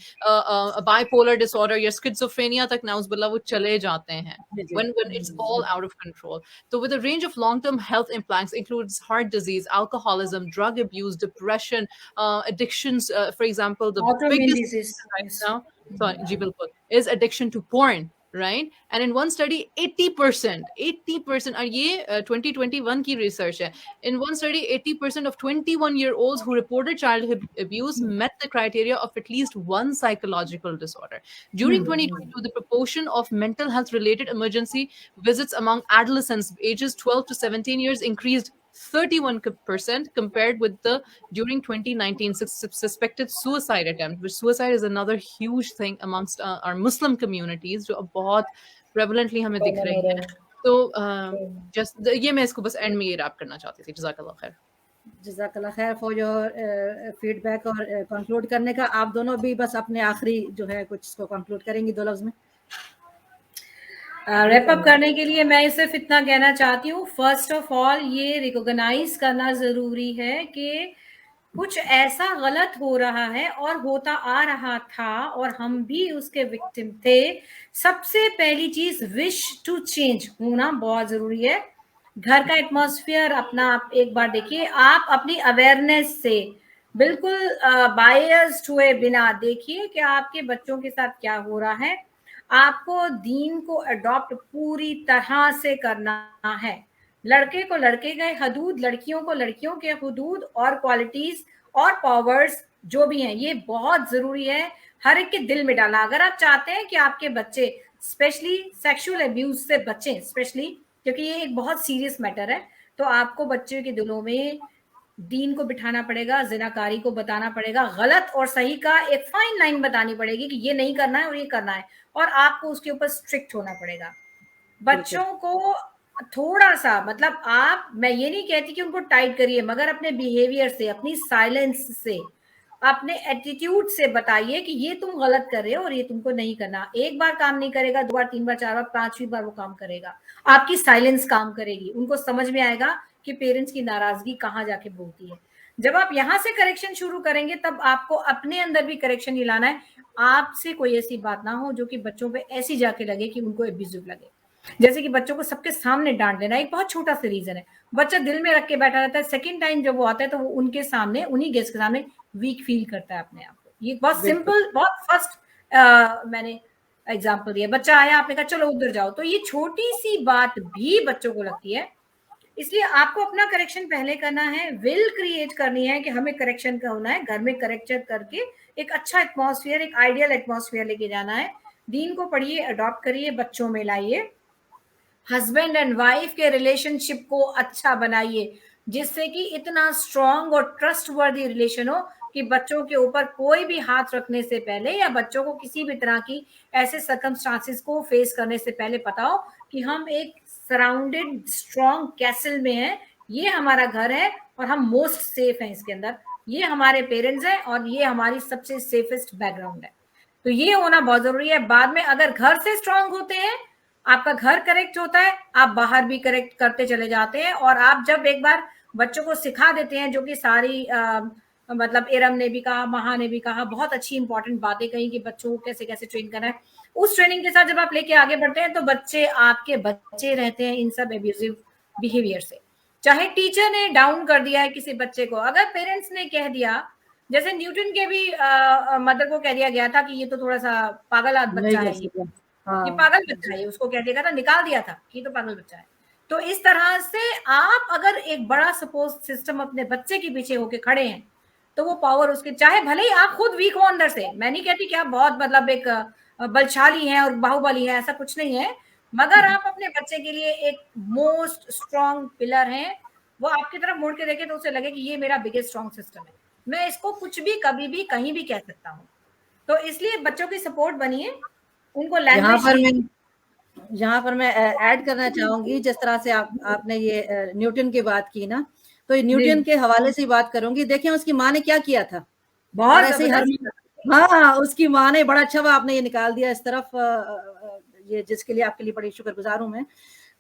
bipolar disorder या schizophrenia तक नाउज़ुबिल्लाह वो चले जाते हैं when it's all out of control. So with a range of long-term health implants includes heart disease, alcoholism, drug abuse, depression, addictions. For example, the Autoimmune biggest disease. right now, sorry, जी बिल्कुल, is addiction to porn. Right? And in one study, 80%, और ये 2021 की research है. In one study, 80% of 21-year-olds who reported childhood abuse met the criteria of at least one psychological disorder. During 2022, the proportion of mental health-related emergency visits among adolescents ages 12 to 17 years increased 31% compared with the during 2019 suspected suicide attempt, which suicide is another huge thing amongst our Muslim communities जो अब बहुत prevalently हमें दिख रही है। तो just ये मैं इसको बस एंड में ये रैप करना चाहती थी। जज़ाकल्लाह खैर। जज़ाकल्लाह खैर फॉर योर फीडबैक और कंक्लूड करने का। आप दोनों भी बस अपने आखिरी जो है कुछ इसको कंक्लूड करेंगी 2 लफ्ज में। रैप अप करने के लिए मैं सिर्फ इतना कहना चाहती हूँ, फर्स्ट ऑफ ऑल ये रिकॉग्नाइज करना जरूरी है कि कुछ ऐसा गलत हो रहा है और होता आ रहा था और हम भी उसके विक्टिम थे। सबसे पहली चीज विश टू चेंज होना बहुत जरूरी है। घर का एटमॉस्फेयर अपना आप एक बार देखिए, आप अपनी अवेयरनेस से बिल्कुल बायस्ड हुए बिना देखिए कि आपके बच्चों के साथ क्या हो रहा है। आपको दीन को अडॉप्ट पूरी तरह से करना है। लड़के को लड़के के हदूद, लड़कियों को लड़कियों के हदूद और क्वालिटीज और पावर्स जो भी हैं, ये बहुत जरूरी है हर एक के दिल में डालना। अगर आप चाहते हैं कि आपके बच्चे स्पेशली सेक्सुअल अब्यूज से बचें, स्पेशली क्योंकि ये एक बहुत सीरियस मैटर है, तो आपको बच्चे के दिलों में दीन को बिठाना पड़ेगा, जिनाकारी को बताना पड़ेगा, गलत और सही का एक फाइन लाइन बतानी पड़ेगी कि ये नहीं करना है और ये करना है, और आपको उसके ऊपर स्ट्रिक्ट होना पड़ेगा। बच्चों को थोड़ा सा, मतलब आप, मैं ये नहीं कहती कि उनको टाइट करिए, मगर अपने बिहेवियर से, अपनी साइलेंस से, अपने एटीट्यूड से बताइए कि ये तुम गलत कर रहे हो और ये तुमको नहीं करना। एक बार काम नहीं करेगा, 2 बार 3 बार 4 बार 5वीं बार वो काम करेगा। आपकी साइलेंस काम करेगी, उनको समझ में आएगा कि पेरेंट्स की नाराजगी कहाँ जाके बोलती है। जब आप यहाँ से करेक्शन शुरू करेंगे तब आपको अपने अंदर भी करेक्शन ही लाना है। आपसे कोई ऐसी बात ना हो जो कि बच्चों पे ऐसी जाके लगे कि उनको एब्यूजिव लगे। जैसे कि बच्चों को सबके सामने डांट देना एक बहुत छोटा सा रीजन है। बच्चा दिल में रख के बैठा रहता है, सेकंड टाइम जब वो आता है तो वो उनके सामने, उन्हीं गेस्ट के सामने वीक फील करता है अपने आप को। ये बहुत सिंपल, बहुत फर्स्ट मैंने एग्जाम्पल दिया। बच्चा आया, आपने कहा चलो उधर जाओ, तो ये छोटी सी बात भी बच्चों को लगती है। इसलिए आपको अपना करेक्शन पहले करना है, विल क्रिएट करनी है कि हमें करेक्शन करना है, घर में करेक्शन करके एक अच्छा एटमॉस्फेयर, एक आइडियल एटमॉस्फेयर लेके जाना है। दीन को पढ़िए, अडॉप्ट करिए, बच्चों में लाइए, हस्बैंड एंड वाइफ के रिलेशनशिप को अच्छा बनाइए, जिससे कि इतना स्ट्रॉन्ग और ट्रस्टवर्दी रिलेशन हो कि बच्चों के ऊपर कोई भी हाथ रखने से पहले या बच्चों को किसी भी तरह की ऐसे सर्कमस्टांसेस को फेस करने से पहले पता हो कि हम एक सराउंडेड स्ट्रॉन्ग कैसल में हैं, ये हमारा घर है और हम मोस्ट सेफ हैं इसके अंदर, ये हमारे पेरेंट्स हैं और ये हमारी सबसे सेफेस्ट बैकग्राउंड है। तो ये होना बहुत जरूरी है। बाद में अगर घर से स्ट्रांग होते हैं, आपका घर करेक्ट होता है, आप बाहर भी करेक्ट करते चले जाते हैं। और आप जब एक बार बच्चों को सिखा देते हैं, जो कि सारी मतलब इरम ने भी कहा, महा ने भी कहा, बहुत अच्छी इंपॉर्टेंट बातें कही कि बच्चों को कैसे कैसे ट्रेन करना है, उस ट्रेनिंग के साथ जब आप लेके आगे बढ़ते हैं तो बच्चे आपके बच्चे रहते हैं इन सब एब्यूजिव बिहेवियर से। चाहे टीचर ने डाउन कर दिया है किसी बच्चे को, अगर पेरेंट्स ने कह दिया, जैसे न्यूटन के भी मदर को कह दिया गया था कि ये तो थोड़ा सा पागल बच्चा है, ये पागल बच्चा है, उसको कह दिया था, निकाल दिया था कि ये तो पागल बच्चा है। तो इस तरह से आप अगर एक बड़ा सपोर्ट सिस्टम अपने बच्चे के पीछे होके खड़े हैं तो वो पावर उसके, चाहे भले ही आप खुद वीक हो अंदर से, मैं नहीं कहती कि आप बहुत मतलब एक बलशाली हैं और बाहुबली हैं, ऐसा कुछ नहीं है, मगर आप अपने बच्चे के लिए एक मोस्ट स्ट्रॉन्ग पिलर हैं। वो आपकी तरफ मुड़ के देखे तो उसे लगे कि ये मेरा बिगेस्ट स्ट्रॉन्ग सिस्टम है, मैं इसको कुछ भी कभी भी कहीं भी कह सकता हूँ। तो इसलिए बच्चों की सपोर्ट बनिए, उनको लैंग्वेज। यहाँ पर मैं ऐड करना चाहूंगी, जिस तरह से आपने ये न्यूटन की बात की ना, तो न्यूटन के हवाले से बात करूंगी। देखिए उसकी माँ ने क्या किया था, बहुत ऐसे ही हाँ उसकी माँ ने बड़ा अच्छा आपने ये निकाल दिया इस तरफ, ये जिसके लिए आपके लिए बड़ी शुक्रगुजार हूं मैं।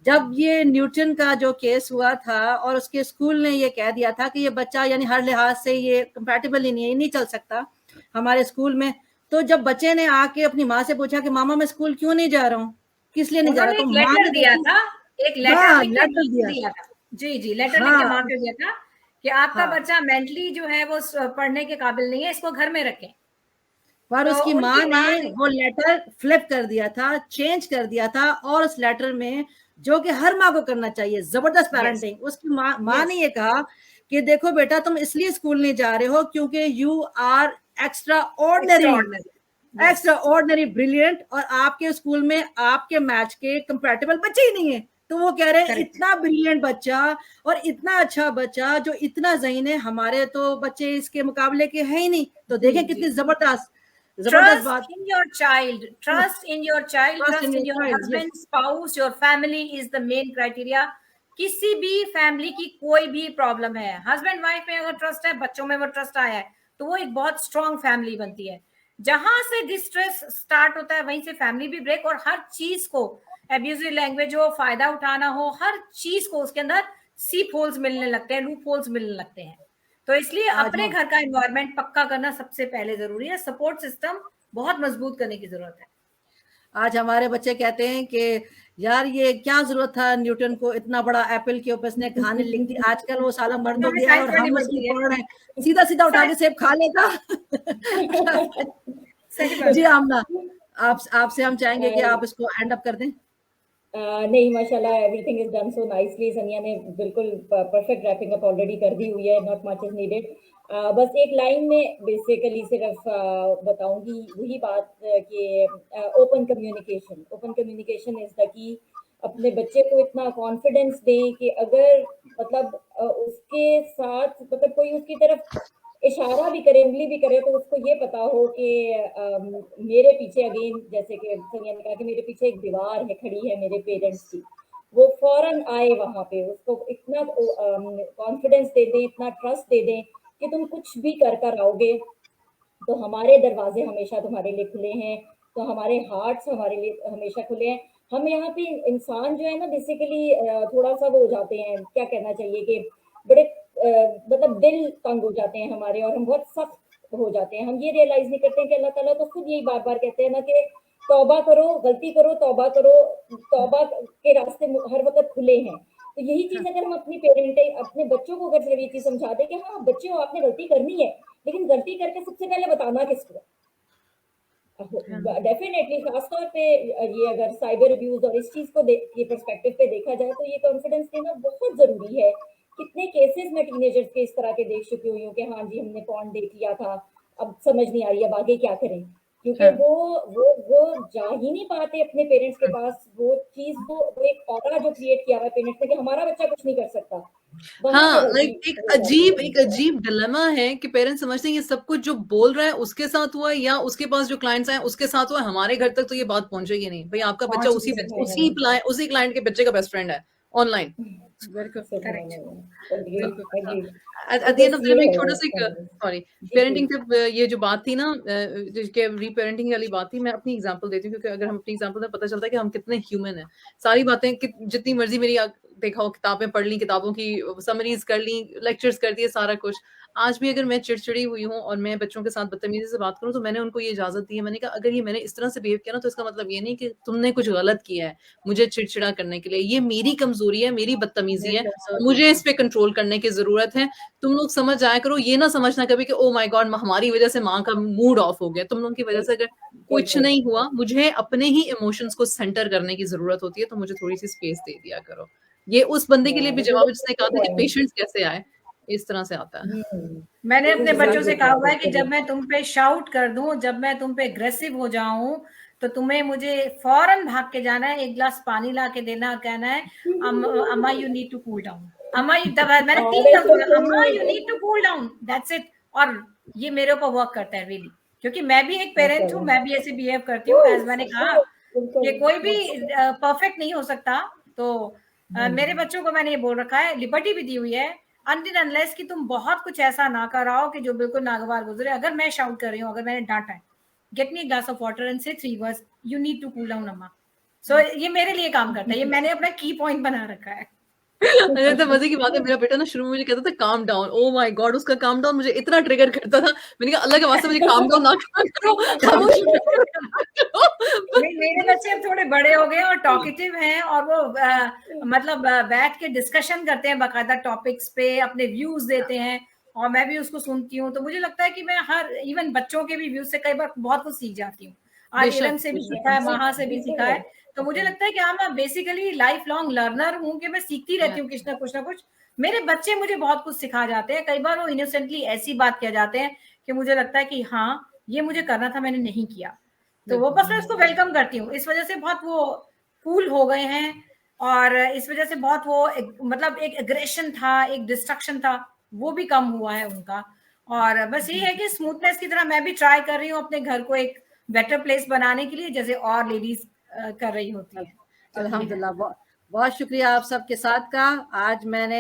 जब ये न्यूटन का जो केस हुआ था और उसके स्कूल ने ये कह दिया था कि ये बच्चा यानी हर लिहाज से ये कंपैटिबल ही नहीं चल सकता हमारे स्कूल में, तो जब बच्चे ने आके अपनी माँ से पूछा कि मामा मैं स्कूल क्यों नहीं जा रहा हूँ, किस लिए नहीं जा रहा, तो माँ ने दिया था, एक लेटर दिया था, जी लेटर लिख के माँ को दिया था कि आपका बच्चा मेंटली जो है वो पढ़ने के काबिल नहीं है, इसको घर में रखें। पर तो उसकी माँ ने वो लेटर फ्लिप कर दिया था, चेंज कर दिया था, और उस लेटर में जो कि हर माँ को करना चाहिए, जबरदस्त पेरेंटिंग, उसकी माँ ने ये कहा कि देखो बेटा तुम इसलिए स्कूल नहीं जा रहे हो क्योंकि you are extraordinary brilliant, और आपके स्कूल में आपके मैच के कंपैटिबल बच्चे ही नहीं है। तो वो कह रहे हैं इतना ब्रिलियंट बच्चा और इतना अच्छा बच्चा जो इतना ज़हीन है, हमारे तो बच्चे इसके मुकाबले के हैं ही नहीं। तो देखें कितनी जबरदस्त बात। In your child, trust in your child, trust in your husband, spouse, your family is the main criteria। किसी भी फैमिली की कोई भी प्रॉब्लम है, हस्बैंड वाइफ में अगर ट्रस्ट है, बच्चों में वो ट्रस्ट आया है, तो वो एक बहुत स्ट्रॉन्ग फैमिली बनती है। जहां से डिस्ट्रेस स्टार्ट होता है वहीं से फैमिली भी ब्रेक, और हर चीज को एब्यूजिव लैंग्वेज हो, फायदा उठाना हो, हर चीज को उसके अंदर सीप होल्स मिलने लगते हैं, लूप होल्स मिलने लगते हैं। तो इसलिए अपने घर का एनवायरनमेंट पक्का करना सबसे पहले जरूरी है, सपोर्ट सिस्टम बहुत मजबूत करने की जरूरत है। आज हमारे बच्चे कहते हैं कि यार ये क्या जरूरत था न्यूटन को इतना बड़ा एप्पल के ऊपर इसने कहानी लिख दी, आजकल वो साला मर्द हो गया और हम उसकी पढ़ रहे हैं, सीधा सीधा उठा के सेब खा लेगा। जी आमना, आपसे हम चाहेंगे कि आप इसको एंड अप कर दें। नहीं माशाल्लाह, everything is done so nicely. सनिया ने बिल्कुल परफेक्ट रैपिंग अप ऑलरेडी कर दी हुई है, नॉट मच इज नीडेड। बस एक लाइन में बेसिकली सिर्फ बताऊंगी वही बात कि ओपन कम्युनिकेशन इज द की। अपने बच्चे को इतना कॉन्फिडेंस दें कि अगर मतलब उसके साथ मतलब कोई उसकी तरफ इशारा भी करे, उंगली भी करे, तो उसको ये पता हो कि मेरे पीछे, अगेन जैसे कि सनिया ने कहा कि मेरे पीछे एक दीवार है खड़ी है मेरे पेरेंट्स की, वो फौरन आए वहां पे, उसको इतना कॉन्फिडेंस दे दें, इतना ट्रस्ट दे दें कि तुम कुछ भी कर आओगे तो हमारे दरवाजे हमेशा तुम्हारे लिए खुले हैं, तो हमारे हार्ट्स हमारे लिए हमेशा खुले हैं। हम यहाँ पे इंसान जो है ना बेसिकली थोड़ा सा वो हो जाते हैं, क्या कहना चाहिए कि बड़े मतलब दिल तंग हो जाते हैं हमारे, और हम बहुत सख्त हो जाते हैं। हम ये रियलाइज नहीं करते हैं कि अल्लाह ताला तो खुद यही बार बार कहते हैं ना कि तौबा करो, गलती करो, तौबा करो, तौबा के रास्ते हर वक्त खुले हैं। तो यही चीज अगर हम अपने बच्चों को अगर ये चीज समझा दें कि हाँ बच्चे हो, आपने गलती करनी है, लेकिन गलती करके सबसे पहले बताना किसको। डेफिनेटली खासतौर पे ये अगर साइबर अब्यूज और इस चीज को ये पर्सपेक्टिव पे देखा जाए तो ये कॉन्फिडेंस देना बहुत जरूरी है। कितने केसेस में टीनेजर्स के इस तरह के देख चुकी हुई हूँ कि हाँ जी हमने पॉर्न देख लिया था, अब समझ नहीं आ रही अब आगे क्या करें, क्योंकि वो जा ही नहीं पाते अपने पेरेंट्स के पास। वो चीज वो एक ऑरा जो क्रिएट किया हुआ है पेरेंट्स ने कि हमारा बच्चा कुछ नहीं कर सकता। हाँ, लाइक एक अजीब डिलेमा है कि पेरेंट्स समझते हैं ये सब कुछ जो बोल रहा है उसके साथ हुआ है या उसके पास जो क्लाइंट्स आए उसके साथ हुआ है, हमारे घर तक तो ये बात पहुंचेगी नहीं। भाई आपका बच्चा उसी क्लाइंट के बच्चे का बेस्ट फ्रेंड है ऑनलाइन, बिल्कुल correct. Eight the end of the day में एक छोटा सा सॉरी पेरेंटिंग टिप, ये जो बात थी ना जिसके रीपेरेंटिंग वाली बात थी, मैं अपनी एग्जांपल देती हूँ, क्योंकि अगर हम अपनी एग्जांपल में पता चलता है कि हम कितने ह्यूमन हैं। सारी बातें जितनी मर्जी मेरी देखा हो, किताबें पढ़ ली, किताबों की समरीज कर ली, लेक्चर्स कर दिए, सारा कुछ, आज भी अगर मैं चिड़चिड़ी हुई हूँ और मैं बच्चों के साथ बदतमीजी से बात करूँ, तो मैंने उनको ये इजाजत दी है, मैंने कहा अगर ये मैंने इस तरह से बिहेव किया ना, तो इसका मतलब ये नहीं कि तुमने कुछ गलत किया है मुझे चिड़चिड़ा करने के लिए, ये मेरी कमजोरी है, मेरी बदतमीजी है, मुझे इस पे कंट्रोल करने की जरूरत है। तुम लोग समझ जाया करो, ये ना समझना कभी कि ओ माय गॉड हमारी वजह से माँ का मूड ऑफ हो गया, तुम लोगों की वजह से अगर कुछ नहीं हुआ, मुझे अपने ही इमोशंस को सेंटर करने की जरूरत होती है, तो मुझे थोड़ी सी स्पेस दे दिया करो। ये उस बंदे के लिए भी जवाब है जिसने कहा था कि पेशेंस कैसे आए, इस तरह से आता है। मैंने अपने बच्चों से कहा हुआ है कि जब मैं तुम पे शाउट कर दूं, जब मैं तुम पे एग्रेसिव हो जाऊं, तो तुम्हें मुझे फौरन भाग के जाना है, एक गिलास पानी ला के देना और कहना है अम्मा you need to cool down. अम्मा मैंने 3 लफ्ज बोला, अम्मा you need to cool down, that's it. और ये मेरे ऊपर वर्क करता है रियली, क्योंकि मैं भी एक पेरेंट हूँ, मैं भी ऐसे बिहेव करती हूँ। एज मैंने कहा कि कोई भी परफेक्ट नहीं हो सकता, तो मेरे बच्चों को मैंने ये बोल रखा है, लिबर्टी भी दी हुई है, अनटिल अनलेस कि तुम बहुत कुछ ऐसा ना कराओ कि जो बिल्कुल नागवार गुजरे। अगर मैं शाउट कर रही हूँ, अगर मैंने डांटा है, get me glass of water and say 3 words, you need to cool down अम्मा। सो ये मेरे लिए काम करता है, ये मैंने अपना की पॉइंट बना रखा है। अरे तो मजे की बात है, मेरा बेटा ना शुरू में मुझे कहता था calm down, oh my God, उसका काम डाउन मुझे इतना ट्रिगर करता था, मैंने कहा अल्लाह के वास्ते मुझे काम डाउन ना करो। मेरे बच्चे अब थोड़े बड़े हो गए और टॉकेटिव हैं, और वो मतलब बैठ के डिस्कशन करते हैं बाकायदा टॉपिक्स पे, अपने व्यूज देते हैं, और मैं भी उसको सुनती हूँ। तो मुझे लगता है कि मैं हर इवन बच्चों के भी व्यूज से कई बार बहुत कुछ सीख जाती हूँ। आज इरम से भी सीखा है, महा से भी सीखा है। तो मुझे लगता है कि हाँ, मैं बेसिकली लाइफ लॉन्ग लर्नर हूँ, कि मैं सीखती रहती हूँ कुछ ना कुछ। मेरे बच्चे मुझे बहुत कुछ सिखा जाते हैं। कई बार वो इनोसेंटली ऐसी बात कह जाते हैं कि मुझे लगता है कि हाँ, ये मुझे करना था, मैंने नहीं किया। तो वो बस मैं उसको वेलकम करती हूँ। इस वजह से बहुत वो कूल हो गए हैं, और इस वजह से बहुत वो मतलब एक एग्रेशन था, एक डिस्ट्रक्शन था, वो भी कम हुआ है उनका। और बस ये है कि स्मूथनेस की तरह मैं भी ट्राई कर रही हूँ अपने घर को एक बेटर प्लेस बनाने के लिए, जैसे और लेडीज कर रही होती है। अल्हम्दुलिल्लाह, बहुत शुक्रिया आप सबके साथ का। आज मैंने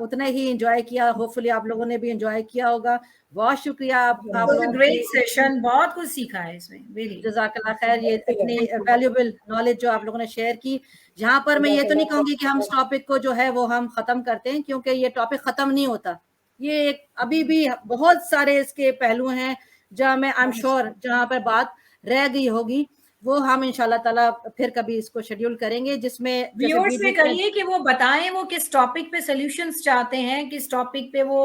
उतना ही एंजॉय किया, होपफुली आप लोगों ने भी एंजॉय किया होगा। बहुत शुक्रिया आप लोगों ग्रेट सेशन, बहुत कुछ सीखा है इसमें, रियली जज़ाकल्लाह खैर। ये इतनी वैल्यूएबल नॉलेज जो आप लोगों ने शेयर की, जहाँ पर मैं ये तो नहीं कहूँगी कि हम इस टॉपिक को जो है वो हम खत्म करते हैं, क्योंकि ये टॉपिक खत्म नहीं होता। ये एक अभी भी बहुत सारे इसके पहलू हैं जहाँ मैं आई एम श्योर जहाँ पर बात रह गई होगी, वो हम इंशाल्लाह ताला फिर कभी इसको शेड्यूल करेंगे, जिसमें व्यूअर्स से कहिए कि वो बताएं वो किस टॉपिक पे सॉल्यूशंस चाहते हैं, किस टॉपिक पे वो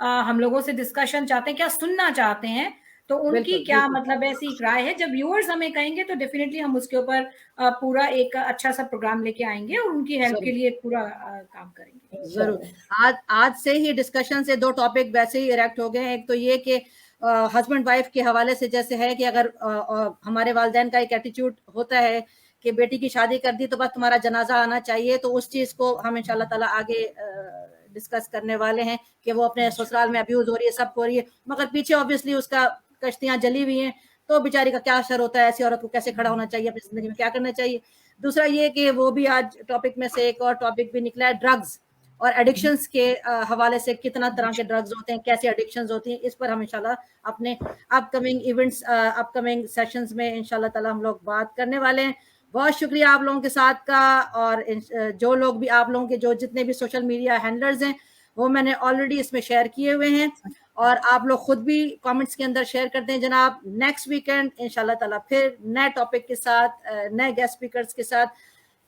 हम लोगों से डिस्कशन चाहते हैं, क्या सुनना चाहते हैं। तो उनकी क्या मतलब ऐसी राय है। जब व्यूअर्स हमें कहेंगे तो डेफिनेटली हम उसके ऊपर पूरा एक अच्छा सा प्रोग्राम लेके आएंगे और उनकी हेल्प के लिए पूरा काम करेंगे। जरूर। आज से ही डिस्कशन से 2 टॉपिक वैसे ही इरेक्ट हो गए। एक तो ये कि हस्बैंड वाइफ के हवाले से जैसे है कि अगर हमारे वालिदैन का एक एटीट्यूड होता है कि बेटी की शादी कर दी तो बस तुम्हारा जनाजा आना चाहिए, तो उस चीज को हम इंशाल्लाह ताला आगे डिस्कस करने वाले हैं कि वो अपने ससुराल में अब्यूज हो रही है, सब हो रही है, मगर पीछे ऑब्वियसली उसका कश्तियां जली हुई हैं, तो बेचारी का क्या असर होता है, ऐसी औरत को कैसे खड़ा होना चाहिए, अपनी जिंदगी में क्या करना चाहिए। दूसरा ये कि वो भी आज टॉपिक में से एक और टॉपिक भी निकला है, ड्रग्स और एडिक्शंस के हवाले से, कितना तरह के ड्रग्स होते हैं, कैसे एडिक्शंस होती हैं, इस पर हम इंशाल्लाह अपने अपकमिंग इवेंट्स, अपकमिंग सेशंस में इंशाल्लाह ताला हम लोग बात करने वाले हैं। बहुत शुक्रिया आप लोगों के साथ का। और जो लोग भी आप लोगों के जो जितने भी सोशल मीडिया हैंडलर्स हैं वो मैंने ऑलरेडी इसमें शेयर किए हुए हैं, और आप लोग खुद भी कमेंट्स के अंदर शेयर करते हैं जनाब। नेक्स्ट वीकेंड इंशाल्लाह ताला फिर नए टॉपिक के साथ, नए गेस्ट स्पीकर्स के साथ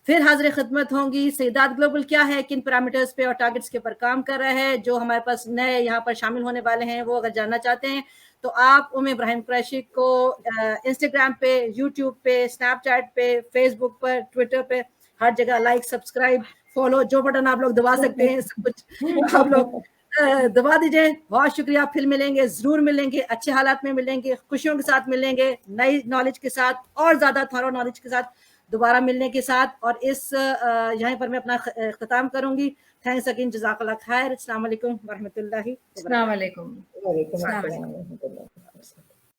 फिर हाजिर खिदमत होंगी। सईदात ग्लोबल क्या है, किन पैरामीटर्स पे और टारगेट्स के ऊपर काम कर रहा है, जो हमारे पास नए यहाँ पर शामिल होने वाले हैं वो अगर जानना चाहते हैं तो आप इब्राहिम कुरैशी को इंस्टाग्राम पे, यूट्यूब पे, स्नैपचैट पे, फेसबुक पर, ट्विटर पे, हर जगह लाइक, सब्सक्राइब, फॉलो, जो बटन आप लोग दबा सकते हैं सब कुछ आप लोग दबा दीजिए। बहुत शुक्रिया। फिर मिलेंगे, जरूर मिलेंगे, अच्छे हालात में मिलेंगे, खुशियों के साथ मिलेंगे, नई नॉलेज के साथ और ज्यादा थॉरो नॉलेज के साथ दोबारा मिलने के साथ। और इस यहाँ पर मैं अपना ख़त्म करूंगी। थैंक्स अगेन, जज़ाकल्लाह खैर। अस्सलाम वालेकुम व रहमतुल्लाहि व बरकातहू। अस्सलाम वालेकुम।